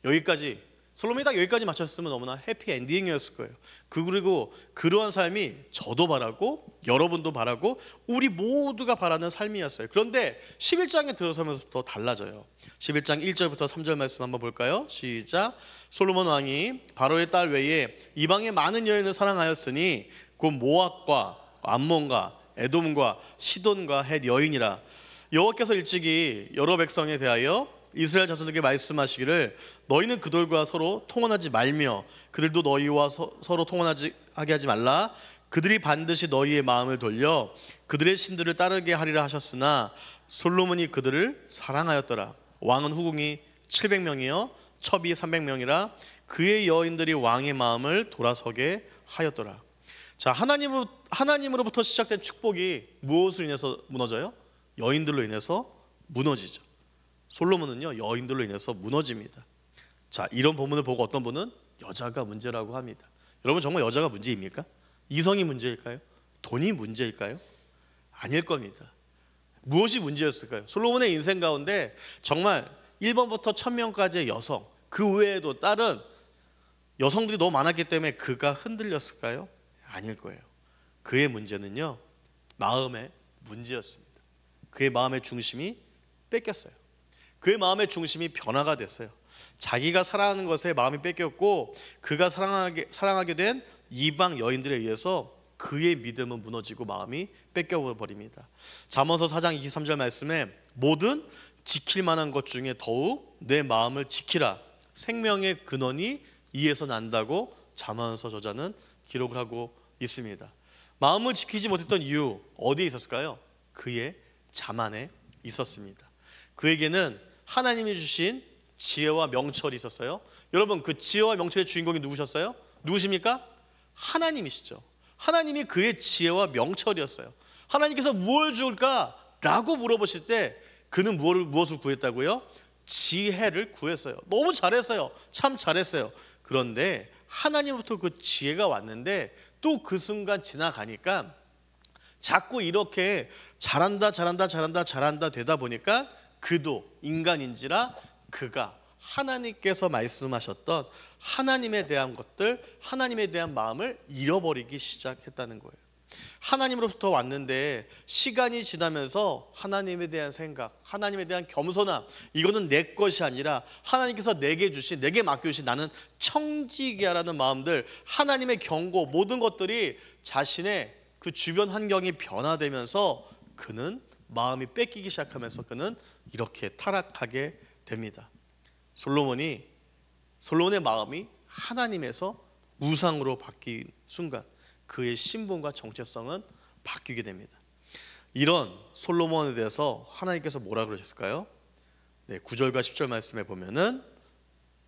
여기까지, 솔로몬이 딱 여기까지 마쳤으면 너무나 해피 엔딩이었을 거예요. 그리고 그러한 삶이 저도 바라고 여러분도 바라고 우리 모두가 바라는 삶이었어요. 그런데 11장에 들어서면서부터 달라져요. 11장 1절부터 3절 말씀 한번 볼까요? 시작. 솔로몬 왕이 바로의 딸 외에 이방의 많은 여인을 사랑하였으니 곧 모압과 암몬과 에돔과 시돈과 헷 여인이라. 여호와께서 일찍이 여러 백성에 대하여 이스라엘 자손에게 말씀하시기를 너희는 그들과 서로 통혼하지 말며 그들도 너희와 서로 통혼하게 하지 말라. 그들이 반드시 너희의 마음을 돌려 그들의 신들을 따르게 하리라 하셨으나 솔로몬이 그들을 사랑하였더라. 왕은 후궁이 700명이요 첩이 300명이라 그의 여인들이 왕의 마음을 돌아서게 하였더라. 자, 하나님으로부터 시작된 축복이 무엇으로 인해서 무너져요? 여인들로 인해서 무너지죠. 솔로몬은요 여인들로 인해서 무너집니다. 자, 이런 본문을 보고 어떤 분은 여자가 문제라고 합니다. 여러분, 정말 여자가 문제입니까? 이성이 문제일까요? 돈이 문제일까요? 아닐 겁니다. 무엇이 문제였을까요? 솔로몬의 인생 가운데 정말 1번부터 1000명까지의 여성, 그 외에도 다른 여성들이 너무 많았기 때문에 그가 흔들렸을까요? 아닐 거예요. 그의 문제는요 마음의 문제였습니다. 그의 마음의 중심이 뺏겼어요. 그의 마음의 중심이 변화가 됐어요. 자기가 사랑하는 것에 마음이 뺏겼고 그가 사랑하게 된 이방 여인들에 의해서 그의 믿음은 무너지고 마음이 뺏겨버립니다. 잠언서 4장 23절 말씀에 모든 지킬 만한 것 중에 더욱 내 마음을 지키라. 생명의 근원이 이에서 난다고 잠언서 저자는 기록을 하고 있습니다. 마음을 지키지 못했던 이유 어디에 있었을까요? 그의 자만에 있었습니다. 그에게는 하나님이 주신 지혜와 명철이 있었어요. 여러분, 그 지혜와 명철의 주인공이 누구셨어요? 누구십니까? 하나님이시죠. 하나님이 그의 지혜와 명철이었어요. 하나님께서 무엇을 줄까? 라고 물어보실 때 그는 무엇을 구했다고요? 지혜를 구했어요. 너무 잘했어요. 참 잘했어요. 그런데 하나님으로부터 그 지혜가 왔는데 또 그 순간 지나가니까 자꾸 이렇게 잘한다 되다 보니까 그도 인간인지라 그가 하나님께서 말씀하셨던 하나님에 대한 것들, 하나님에 대한 마음을 잃어버리기 시작했다는 거예요. 하나님으로부터 왔는데 시간이 지나면서 하나님에 대한 생각, 하나님에 대한 겸손함, 이거는 내 것이 아니라 하나님께서 내게 주신, 내게 맡겨주신 나는 청지기야라는 마음들, 하나님의 경고, 모든 것들이 자신의 그 주변 환경이 변화되면서 그는 마음이 뺏기기 시작하면서 그는 이렇게 타락하게 됩니다. 솔로몬의 마음이 하나님에서 우상으로 바뀐 순간 그의 신분과 정체성은 바뀌게 됩니다. 이런 솔로몬에 대해서 하나님께서 뭐라 그러셨을까요? 9절과 10절 말씀에 보면은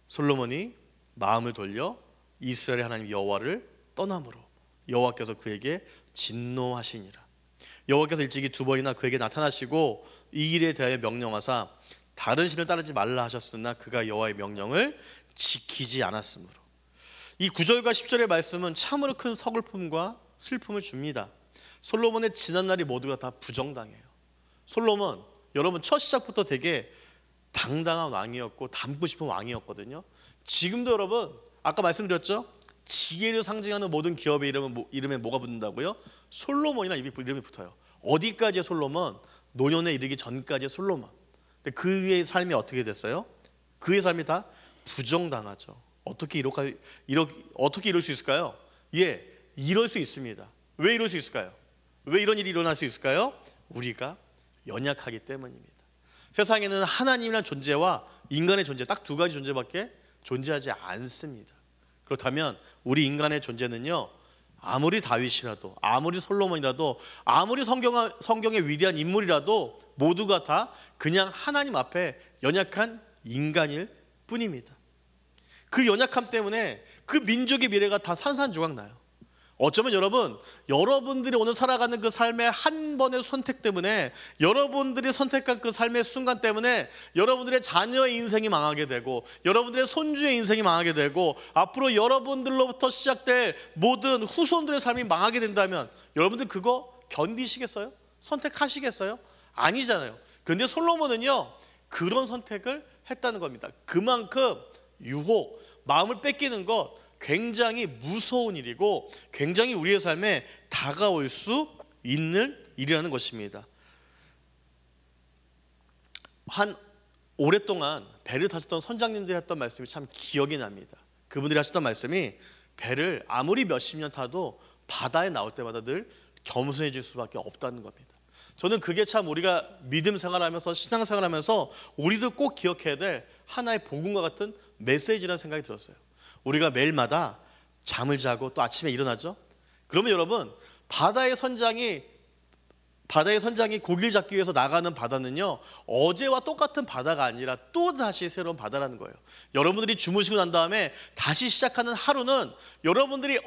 솔로몬이 마음을 돌려 이스라엘의 하나님 여호와를 떠남으로 여호와께서 그에게 진노하시니라. 여호와께서 일찍이 2번이나 그에게 나타나시고 이 일에 대하여 명령하사 다른 신을 따르지 말라 하셨으나 그가 여호와의 명령을 지키지 않았으므로. 이 9절과 10절의 말씀은 참으로 큰 서글픔과 슬픔을 줍니다. 솔로몬의 지난날이 모두가 다 부정당해요. 솔로몬, 여러분 첫 시작부터 되게 당당한 왕이었고 닮고 싶은 왕이었거든요. 지금도 여러분 아까 말씀드렸죠? 지혜를 상징하는 모든 기업의 이름에 뭐가 붙는다고요? 솔로몬이라는 이름이 붙어요. 어디까지의 솔로몬? 노년에 이르기 전까지의 솔로몬. 근데 그의 삶이 어떻게 됐어요? 그의 삶이 다 부정당하죠. 어떻게 이럴 수 있을까요? 이럴 수 있습니다. 왜 이럴 수 있을까요? 왜 이런 일이 일어날 수 있을까요? 우리가 연약하기 때문입니다. 세상에는 하나님이라는 존재와 인간의 존재, 딱 두 가지 존재밖에 존재하지 않습니다. 그렇다면 우리 인간의 존재는요, 아무리 다윗이라도, 아무리 솔로몬이라도, 아무리 성경의 위대한 인물이라도 모두가 다 그냥 하나님 앞에 연약한 인간일 뿐입니다. 그 연약함 때문에 그 민족의 미래가 다 산산조각 나요. 어쩌면 여러분들이 오늘 살아가는 그 삶의 한 번의 선택 때문에, 여러분들이 선택한 그 삶의 순간 때문에 여러분들의 자녀의 인생이 망하게 되고, 여러분들의 손주의 인생이 망하게 되고, 앞으로 여러분들로부터 시작될 모든 후손들의 삶이 망하게 된다면 여러분들 그거 견디시겠어요? 선택하시겠어요? 아니잖아요. 그런데 솔로몬은요, 그런 선택을 했다는 겁니다. 그만큼 유혹, 마음을 뺏기는 것 굉장히 무서운 일이고 굉장히 우리의 삶에 다가올 수 있는 일이라는 것입니다. 한 오랫동안 배를 타셨던 선장님들이 했던 말씀이 참 기억이 납니다. 그분들이 하셨던 말씀이, 배를 아무리 몇십 년 타도 바다에 나올 때마다 늘 겸손해질 수밖에 없다는 겁니다. 저는 그게 참 우리가 믿음 생활하면서 신앙 생활하면서 우리도 꼭 기억해야 될 하나의 복음과 같은 메시지라는 생각이 들었어요. 우리가 매일마다 잠을 자고 또 아침에 일어나죠. 그러면 여러분, 바다의 선장이 고기를 잡기 위해서 나가는 바다는요, 어제와 똑같은 바다가 아니라 또 다시 새로운 바다라는 거예요. 여러분들이 주무시고 난 다음에 다시 시작하는 하루는 여러분들이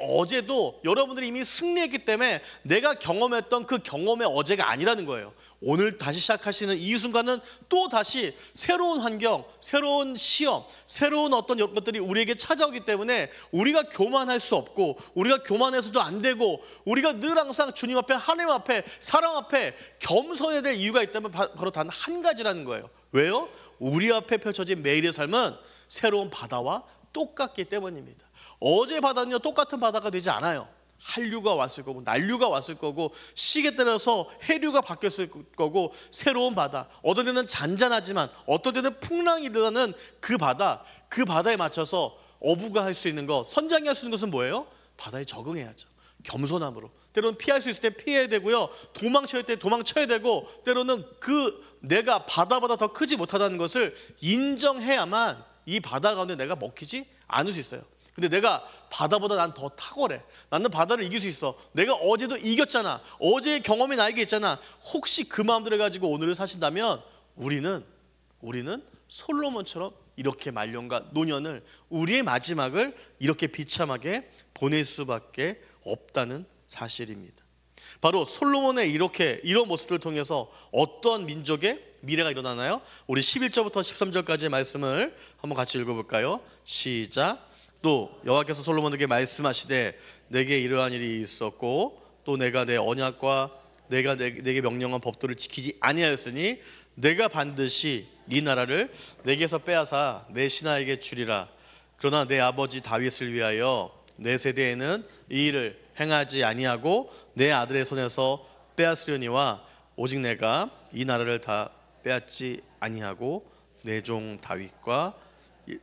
이미 승리했기 때문에 내가 경험했던 그 경험의 어제가 아니라는 거예요. 오늘 다시 시작하시는 이 순간은 또 다시 새로운 환경, 새로운 시험, 새로운 어떤 것들이 우리에게 찾아오기 때문에 우리가 교만할 수 없고, 우리가 교만해서도 안 되고, 우리가 늘 항상 주님 앞에, 하나님 앞에, 사랑 앞에 겸손해야 될 이유가 있다면 바로 단 한 가지라는 거예요. 왜요? 우리 앞에 펼쳐진 매일의 삶은 새로운 바다와 똑같기 때문입니다. 어제 바다는요, 똑같은 바다가 되지 않아요. 한류가 왔을 거고, 난류가 왔을 거고, 시기에 따라서 해류가 바뀌었을 거고, 새로운 바다, 어떤 데는 잔잔하지만 어떤 데는 풍랑이 일어나는 그 바다에 맞춰서 어부가 할 수 있는 것, 선장이 할 수 있는 것은 뭐예요? 바다에 적응해야죠. 겸손함으로. 때로는 피할 수 있을 때 피해야 되고요, 도망쳐야 때 도망쳐야 되고, 때로는 내가 바다보다 더 크지 못하다는 것을 인정해야만 이 바다 가운데 내가 먹히지 않을 수 있어요. 근데 내가 바다보다 난 더 탁월해, 나는 바다를 이길 수 있어, 내가 어제도 이겼잖아, 어제의 경험이 나에게 있잖아, 혹시 그 마음들을 가지고 오늘을 사신다면 우리는 솔로몬처럼 이렇게 말년과 노년을, 우리의 마지막을 이렇게 비참하게 보낼 수밖에 없다는 사실입니다. 바로 솔로몬의 이런 모습들을 통해서 어떤 민족의 미래가 일어나나요? 우리 11절부터 13절까지의 말씀을 한번 같이 읽어볼까요? 시작. 또 여호와께서 솔로몬에게 말씀하시되, 내게 이러한 일이 있었고 또 내가 내 언약과 내가 내게 명령한 법도를 지키지 아니하였으니 내가 반드시 이 나라를 내게서 빼앗아 내 신하에게 주리라. 그러나 내 아버지 다윗을 위하여 내 세대에는 이 일을 행하지 아니하고 내 아들의 손에서 빼앗으려니와 오직 내가 이 나라를 다 빼앗지 아니하고 내 종 다윗과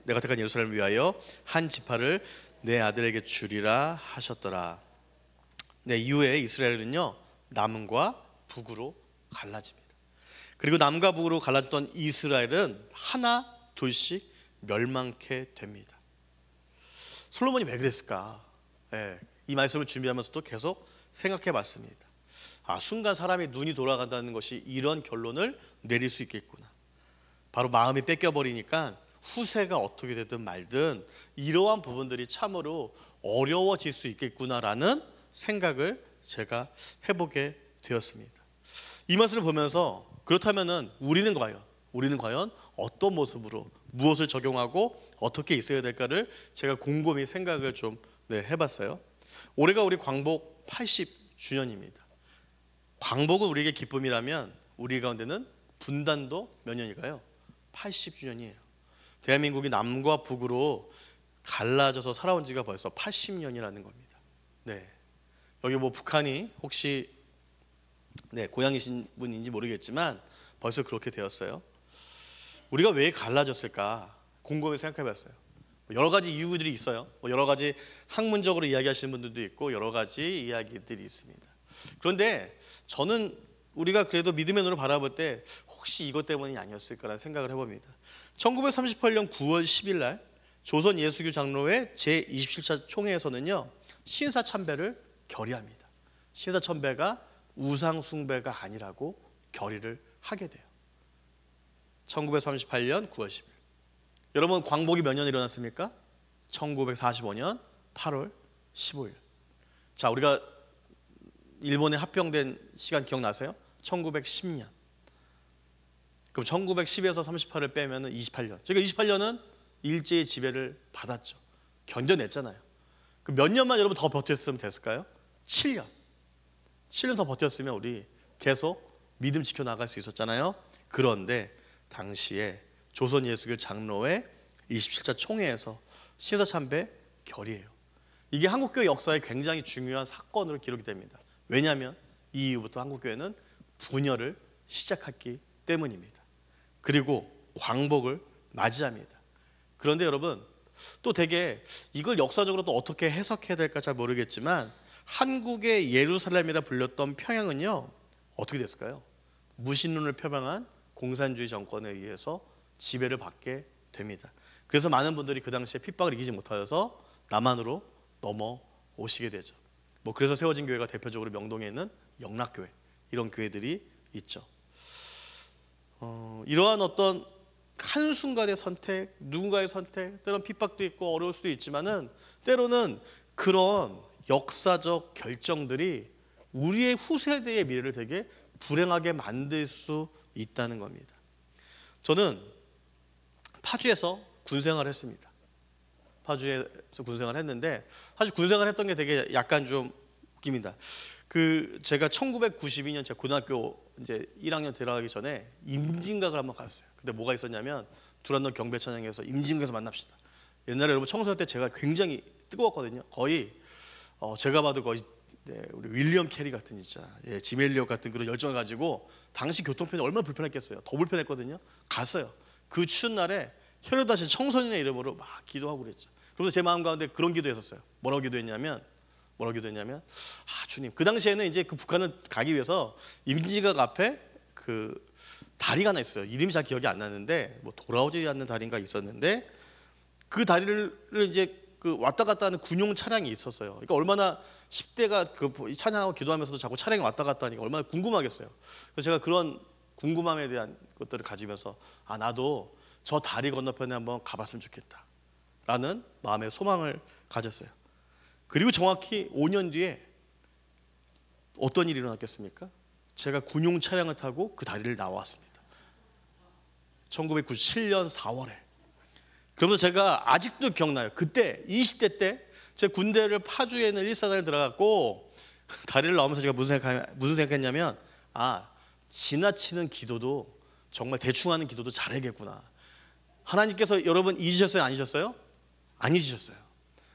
내가 택한 예루살렘을 위하여 한 지파를 내 아들에게 주리라 하셨더라. 네, 이후에 이스라엘은요, 남과 북으로 갈라집니다. 그리고 남과 북으로 갈라졌던 이스라엘은 하나 둘씩 멸망케 됩니다. 솔로몬이 왜 그랬을까? 이 말씀을 준비하면서도 계속 생각해 봤습니다. 순간 사람의 눈이 돌아간다는 것이 이런 결론을 내릴 수 있겠구나. 바로 마음이 뺏겨버리니까 후세가 어떻게 되든 말든 이러한 부분들이 참으로 어려워질 수 있겠구나라는 생각을 제가 해보게 되었습니다. 이 말씀을 보면서 그렇다면은 우리는 과연 어떤 모습으로 무엇을 적용하고 어떻게 있어야 될까를 제가 곰곰이 생각을 좀 해봤어요. 올해가 우리 광복 80주년입니다. 광복은 우리에게 기쁨이라면 우리 가운데는 분단도 몇 년일까요? 80주년이에요. 대한민국이 남과 북으로 갈라져서 살아온 지가 벌써 80년이라는 겁니다. 네, 여기 북한이 혹시 고향이신 분인지 모르겠지만 벌써 그렇게 되었어요. 우리가 왜 갈라졌을까 곰곰이 생각해봤어요. 여러 가지 이유들이 있어요. 여러 가지 학문적으로 이야기하시는 분들도 있고 여러 가지 이야기들이 있습니다. 그런데 저는 우리가 그래도 믿음의 눈으로 바라볼 때 혹시 이것 때문이 아니었을까라는 생각을 해봅니다. 1938년 9월 10일 날 조선 예수교 장로회 제27차 총회에서는요, 신사참배를 결의합니다. 신사참배가 우상숭배가 아니라고 결의를 하게 돼요. 1938년 9월 10일. 여러분 광복이 몇 년 일어났습니까? 1945년 8월 15일. 자, 우리가 일본에 합병된 시간 기억나세요? 1910년. 그럼 1910에서 38을 빼면 28년. 그러니까 28년은 일제의 지배를 받았죠. 견뎌냈잖아요. 그 몇 년만 여러분 더 버텼으면 됐을까요? 7년. 7년 더 버텼으면 우리 계속 믿음 지켜나갈 수 있었잖아요. 그런데 당시에 조선 예수교 장로회 27차 총회에서 신사참배 결의해요. 이게 한국교회 역사에 굉장히 중요한 사건으로 기록이 됩니다. 왜냐하면 이 이후부터 한국교회는 분열을 시작했기 때문입니다. 그리고 광복을 맞이합니다. 그런데 여러분 또 되게 이걸 역사적으로 또 어떻게 해석해야 될까 잘 모르겠지만 한국의 예루살렘이라 불렸던 평양은요 어떻게 됐을까요? 무신론을 표방한 공산주의 정권에 의해서 지배를 받게 됩니다. 그래서 많은 분들이 그 당시에 핍박을 이기지 못하여서 남한으로 넘어오시게 되죠. 뭐 그래서 세워진 교회가 대표적으로 명동에 있는 영락교회 이런 교회들이 있죠. 이러한 어떤 한순간의 선택, 누군가의 선택, 때로는 핍박도 있고 어려울 수도 있지만은 때로는 그런 역사적 결정들이 우리의 후세대의 미래를 되게 불행하게 만들 수 있다는 겁니다. 저는 파주에서 군생활을 했습니다. 파주에서 군생활을 했는데 사실 군생활을 했던 게 되게 약간 좀 웃깁니다. 제가 1992년 제 고등학교 이제 1학년 들어가기 전에 임진각을 한번 갔어요. 근데 뭐가 있었냐면 두란노 경배찬양에서 임진각에서 만납시다. 옛날에 여러분 청소년 때 제가 굉장히 뜨거웠거든요. 거의 제가 봐도 거의 우리 윌리엄 캐리 같은 진짜 짐 엘리엇 같은 그런 열정을 가지고 당시 교통편이 얼마나 불편했겠어요. 더 불편했거든요. 갔어요. 그 추운 날에 헤로다시 청소년의 이름으로 막 기도하고 그랬죠. 그래서 제 마음 가운데 그런 기도했었어요. 뭐라고 기도했냐면 주님, 그 당시에는 이제 그 북한을 가기 위해서 임진각 앞에 그 다리가 하나 있어요. 이름이 잘 기억이 안 나는데 뭐 돌아오지 않는 다리인가 있었는데 그 다리를 이제 그 왔다 갔다 하는 군용 차량이 있었어요. 그러니까 얼마나 10대가 그 찬양하고 기도하면서도 자꾸 차량이 왔다 갔다 하니까 얼마나 궁금하겠어요. 그래서 제가 그런 궁금함에 대한 것들을 가지면서 나도 저 다리 건너편에 한번 가봤으면 좋겠다라는 마음의 소망을 가졌어요. 그리고 정확히 5년 뒤에 어떤 일이 일어났겠습니까? 제가 군용 차량을 타고 그 다리를 나왔습니다. 1997년 4월에. 그러면서 제가 아직도 기억나요. 그때 20대 때 제 군대를 파주에 있는 일사단에 들어갔고 다리를 나오면서 제가 무슨 생각했냐면 지나치는 기도도 정말 대충 하는 기도도 잘해야겠구나. 하나님께서 여러분 잊으셨어요? 안 잊으셨어요? 안 잊으셨어요.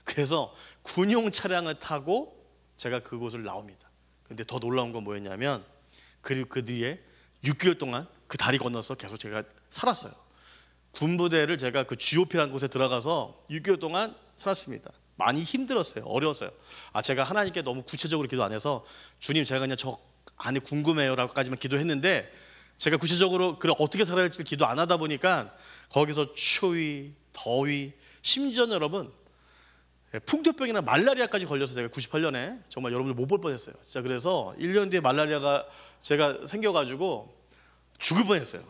그래서 군용 차량을 타고 제가 그곳을 나옵니다. 근데 더 놀라운 건 뭐였냐면 그리고 그 뒤에 6개월 동안 그 다리 건너서 계속 제가 살았어요. 군부대를 제가 그 GOP라는 곳에 들어가서 6개월 동안 살았습니다. 많이 힘들었어요. 어려웠어요. 제가 하나님께 너무 구체적으로 기도 안 해서 주님 제가 그냥 저 안에 궁금해요라고까지만 기도했는데 제가 구체적으로 그래 어떻게 살아야 할지 기도 안 하다 보니까 거기서 추위, 더위, 심지어 여러분 풍토병이나 말라리아까지 걸려서 제가 98년에 정말 여러분들 못 볼 뻔했어요. 진짜 그래서 1년 뒤에 말라리아가 제가 생겨가지고 죽을 뻔했어요.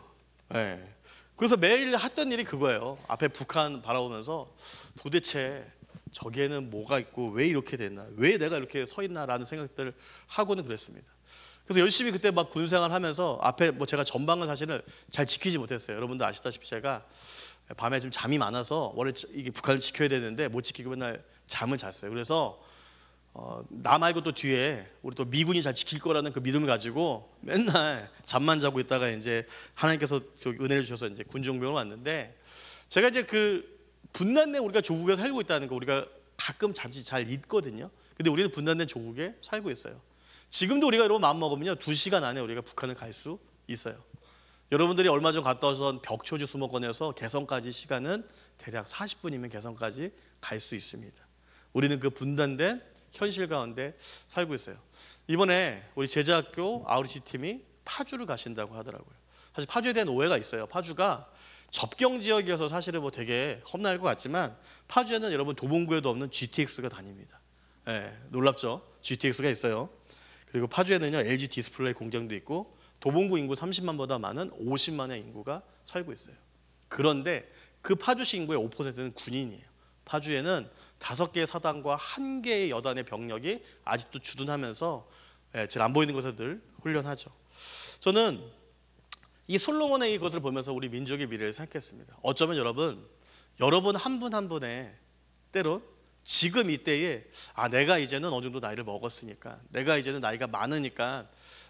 그래서 매일 했던 일이 그거예요. 앞에 북한 바라보면서 도대체 저기에는 뭐가 있고 왜 이렇게 됐나, 왜 내가 이렇게 서 있나라는 생각들을 하고는 그랬습니다. 그래서 열심히 그때 막 군생활 하면서 앞에 뭐 제가 전방을 사실은 잘 지키지 못했어요. 여러분들 아시다시피 제가 밤에 좀 잠이 많아서 원래 이게 북한을 지켜야 되는데 못 지키고 맨날 잠을 잤어요. 그래서 나 말고 또 뒤에 우리 또 미군이 잘 지킬 거라는 그 믿음을 가지고 맨날 잠만 자고 있다가 이제 하나님께서 은혜를 주셔서 이제 군종병을 왔는데 제가 이제 그 분단된 우리가 조국에 살고 있다는 거 우리가 가끔 자주 잘 잊거든요. 근데 우리는 분단된 조국에 살고 있어요. 지금도 우리가 여러분 마음 먹으면요 2시간 안에 우리가 북한을 갈 수 있어요. 여러분들이 얼마 전 갔다 오신 벽초지 수목원에서 개성까지 시간은 대략 40분이면 개성까지 갈 수 있습니다. 우리는 그 분단된 현실 가운데 살고 있어요. 이번에 우리 제자학교 아우리시 팀이 파주를 가신다고 하더라고요. 사실 파주에 대한 오해가 있어요. 파주가 접경 지역이어서 사실은 뭐 되게 험난할 것 같지만 파주에는 여러분 도봉구에도 없는 GTX가 다닙니다. 놀랍죠? GTX가 있어요. 그리고 파주에는요 LG 디스플레이 공장도 있고 도봉구 인구 30만보다 많은 50만의 인구가 살고 있어요. 그런데 그 파주시 인구의 5%는 군인이에요. 파주에는 5개의 사단과 1개의 여단의 병력이 아직도 주둔하면서 제일 안 보이는 곳에들 훈련하죠. 저는 이 솔로몬의 이것을 보면서 우리 민족의 미래를 생각했습니다. 어쩌면 여러분 한 분 한 분의 때론 지금 이때에 내가 이제는 어느 정도 나이를 먹었으니까, 내가 이제는 나이가 많으니까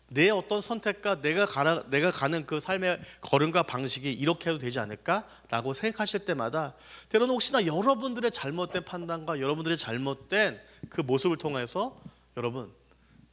내 어떤 선택과 내가 가는 그 삶의 걸음과 방식이 이렇게 해도 되지 않을까라고 생각하실 때마다 때로는 혹시나 여러분들의 잘못된 판단과 여러분들의 잘못된 그 모습을 통해서 여러분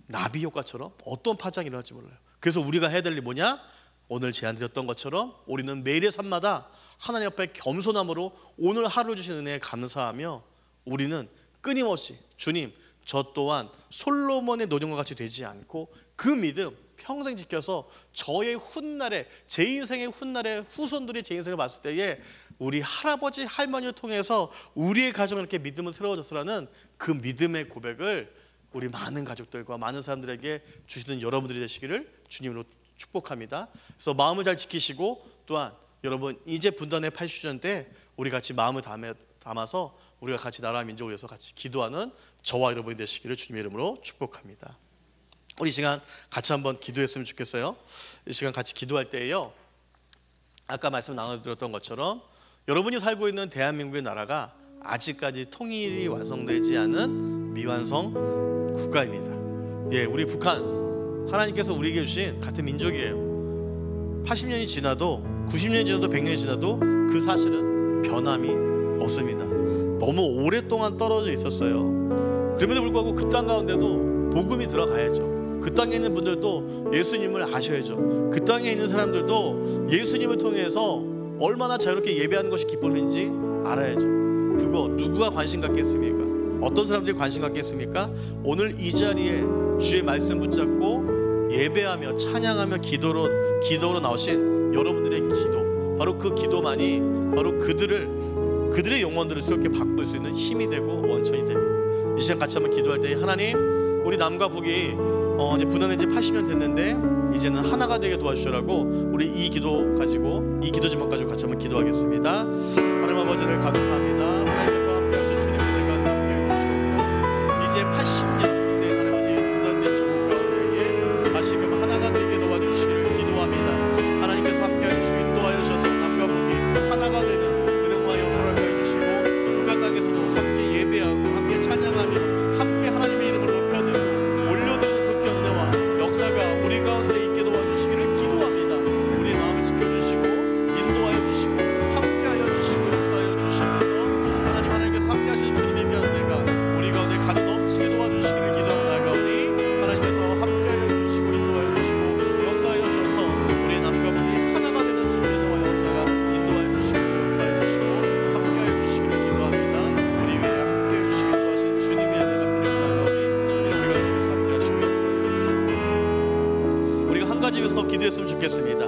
나비 효과처럼 어떤 파장이 일어날지 몰라요. 그래서 우리가 해야 될 일이 뭐냐? 오늘 제안드렸던 것처럼 우리는 매일의 삶마다 하나님 앞에 겸손함으로 오늘 하루 주신 은혜에 감사하며 우리는 끊임없이 주님, 저 또한 솔로몬의 노년과 같이 되지 않고 그 믿음 평생 지켜서 저의 훗날에, 제 인생의 훗날에 후손들이 제 인생을 봤을 때에 우리 할아버지 할머니를 통해서 우리의 가정을 이렇게 믿음을 새로워졌으라는 그 믿음의 고백을 우리 많은 가족들과 많은 사람들에게 주시는 여러분들이 되시기를 주님으로 축복합니다. 그래서 마음을 잘 지키시고 또한 여러분 이제 분단의 80주년 때 우리 같이 마음을 담아서 우리가 같이 나라와 민족을 위해서 같이 기도하는 저와 여러분이 되시기를 주님의 이름으로 축복합니다. 우리 시간 같이 한번 기도했으면 좋겠어요. 이 시간 같이 기도할 때에요, 아까 말씀 나눠드렸던 것처럼 여러분이 살고 있는 대한민국의 나라가 아직까지 통일이 완성되지 않은 미완성 국가입니다. 예, 우리 북한 하나님께서 우리에게 주신 같은 민족이에요. 80년이 지나도 90년이 지나도 100년이 지나도 그 사실은 변함이 없습니다. 너무 오랫동안 떨어져 있었어요. 그럼에도 불구하고 그 땅 가운데도 복음이 들어가야죠. 그 땅에 있는 분들도 예수님을 아셔야죠. 그 땅에 있는 사람들도 예수님을 통해서 얼마나 자유롭게 예배하는 것이 기쁨인지 알아야죠. 그거 누구가 관심 갖겠습니까? 어떤 사람들이 관심 갖겠습니까? 오늘 이 자리에 주의 말씀 붙잡고 예배하며 찬양하며 기도로 나오신 여러분들의 기도, 바로 그 기도만이 바로 그들의 영혼들을 새롭게 바꿀 수 있는 힘이 되고 원천이 됩니다. 이 시간 같이 한번 기도할 때 하나님, 우리 남과 북이 이제 분단된 지 80년 됐는데 이제는 하나가 되게 도와주시라고 우리 이 기도 제목 가지고 같이 한번 기도하겠습니다. 하나님 아버지를 감사합니다. 하나님께서 함께 하신 주님의 은혜가 함께 해주시고 이제 80년 된 하나님 아버지 분단된 조국 가운데에 다시금 하나가 되게 도와주시기를 기도합니다. 하나님께서 함께 해주시고 인도하여 주셔서 남과 북이 하나가 되는 은혜와 역사를 해주시고 북한 땅에서도 함께 예배하고 함께 찬양하며 함께 하나님의 이름을 높여드리고 올려드리는 그 귀한 은혜와 역사가 우리 가운데 있게 도와주시기를 기도합니다. 우리의 마음을 지켜주시고 인도하여 주시고 함께하여 주시고 역사하여 주시면서 하나님께서 함께 하시는 주님의 귀한 은혜가 우리 가운데 가득 넘치게 도와주시기를 기도하고 나아가오니 하나님께서 함께하여 주시고 인도하여 주시고 역사하여 주셔서 우리의 남과 북이 하나가 되는 주님의 은혜와 역사가 인도하여 주시고 역사하여 주시고 함께하여 주시기를 기도합니다. 우리 위에 함께하여 주시기 도와신 주님의 은혜가 필요하고 나아가오니 우리가 주께서 함께하시고 역사하여 주시옵소서. 우리가 한 가지 위해서 더 기도했으면 좋겠습니다.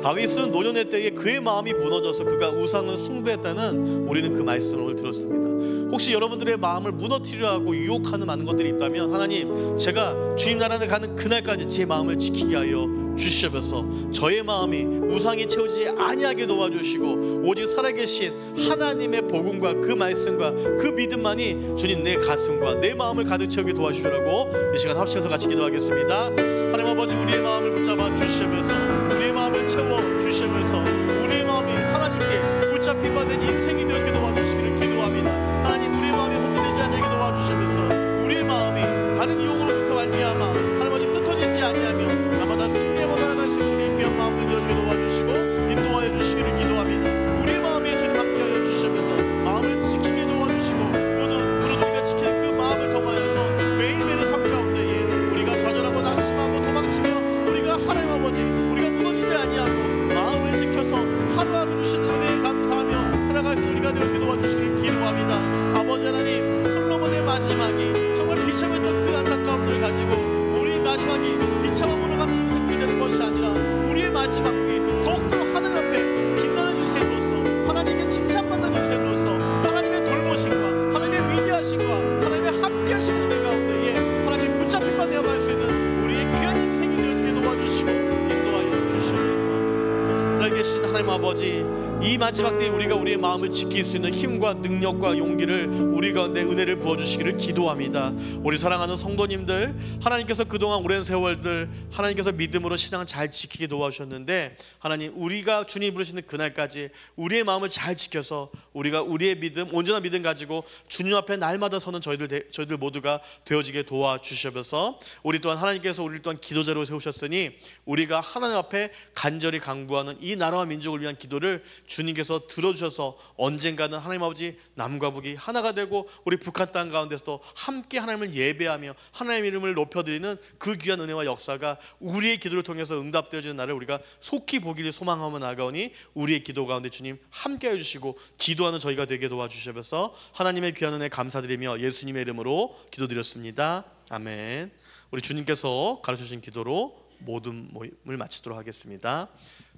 다윗은 노년의 때에 그의 마음이 무너져서 그가 우상을 숭배했다는 우리는 그 말씀을 오늘 들었습니다. 혹시 여러분들의 마음을 무너뜨리려 하고 유혹하는 많은 것들이 있다면 하나님, 제가 주님 나라에 가는 그날까지 제 마음을 지키게 하여 주시옵소서. 저의 마음이 우상이 채우지 아니하게 도와주시고 오직 살아계신 하나님의 복음과 그 말씀과 그 믿음만이 주님 내 가슴과 내 마음을 가득 채우게 도와주시라고 이 시간 합심해서 같이 기도하겠습니다. 하나님 아버지, 우리의 마음을 붙잡아 주시면서 우리의 마음을 채워 주시면서 우리의 마음이 하나님께 붙잡힌 바 된 인생이 되게 도와주시기를 기도합니다. 하나님, 우리의 마음이 흔들리지 않게 도와주시면서 우리의 마음이 다른 유혹으로부터 말미암아 하나님 아버지 흩어지지 아니하며 나마다 승리하고 나아갈 수 있는 우리의 귀한 마음들 되어지게 도와주시고 인도하여 주시기를 기도합니다. 우리의 마음에 주님 함께하여 주시면서 마음을 지키게 도와주시고 모두 우리가 지키는 그 마음을 통하여서 매일매일의 삶 가운데에 우리가 좌절하고 낙심하고 도망치며 우리가 하나님 아버지 우리가 무너지지 아니하고 마음을 지켜서 하루하루 주신 은혜에 감사하며 살아갈 수 있는 우리가 되어지게 도와주시기를 기도합니다. 아버지 하나님, 솔로몬의 마지막이 정말 비참했던 그 안타까움들을 가지고 우리 마지막이 비참함으로 가는 인생들이 되는 것이 아니라 우리의 마지막이 더욱더 하늘 앞에 빛나는 인생으로서 하나님께 칭찬받는 인생으로서 하나님의 돌보심과 하나님의 위대하심과 하나님의 함께하심의 은혜 가운데에 하나님 붙잡힌 바 되어갈 수 있는 우리의 귀한 인생이 되어지게 도와주시고 인도하여 주시옵소서. 살아계신 하나님 아버지, 이 마지막 때에 우리가 우리의 마음을 지킬 수 있는 힘과 능력과 용기를 우리 가운데 은혜를 부어주시기를 기도합니다. 우리 사랑하는 성도님들, 하나님께서 그동안 오랜 세월들 하나님께서 믿음으로 신앙을 잘 지키게 도와주셨는데, 하나님 우리가 주님 부르시는 그날까지 우리의 마음을 잘 지켜서 우리가 우리의 믿음, 온전한 믿음 가지고 주님 앞에 날마다 서는 저희들 모두가 되어지게 도와주셔서, 우리 또한 하나님께서 우리를 또한 기도자로 세우셨으니 우리가 하나님 앞에 간절히 간구하는 이 나라와 민족을 위한 기도를 주님께서 들어주셔서 언젠가는 하나님 아버지 남과 북이 하나가 되고 우리 북한 땅 가운데서도 함께 하나님을 예배하며 하나님의 이름을 높여드리는 그 귀한 은혜와 역사가 우리의 기도를 통해서 응답되어지는 날을 우리가 속히 보기를 소망하며 나아가오니, 우리의 기도 가운데 주님 함께 해주시고 기도하는 저희가 되게 도와주셔서 하나님의 귀한 은혜 감사드리며 예수님의 이름으로 기도드렸습니다. 아멘. 우리 주님께서 가르쳐주신 기도로 모든 모임을 마치도록 하겠습니다.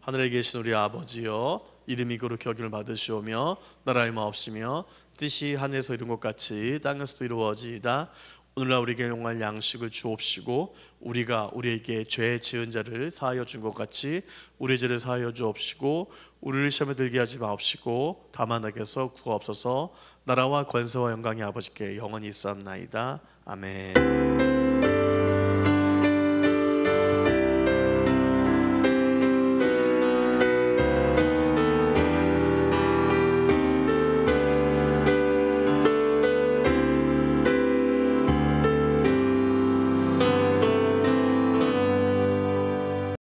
하늘에 계신 우리 아버지여, 이름이 거룩히 여김을 받으시오며 나라의 마옵시며 뜻이 하늘에서 이룬 것 같이 땅에서도 이루어지이다. 오늘날 우리에게 용할 양식을 주옵시고, 우리가 우리에게 죄 지은 자를 사하여 준 것 같이 우리 죄를 사하여 주옵시고, 우리를 시험에 들게 하지 마옵시고 다만 악에서 구하옵소서. 나라와 권세와 영광이 아버지께 영원히 있사옵나이다. 아멘.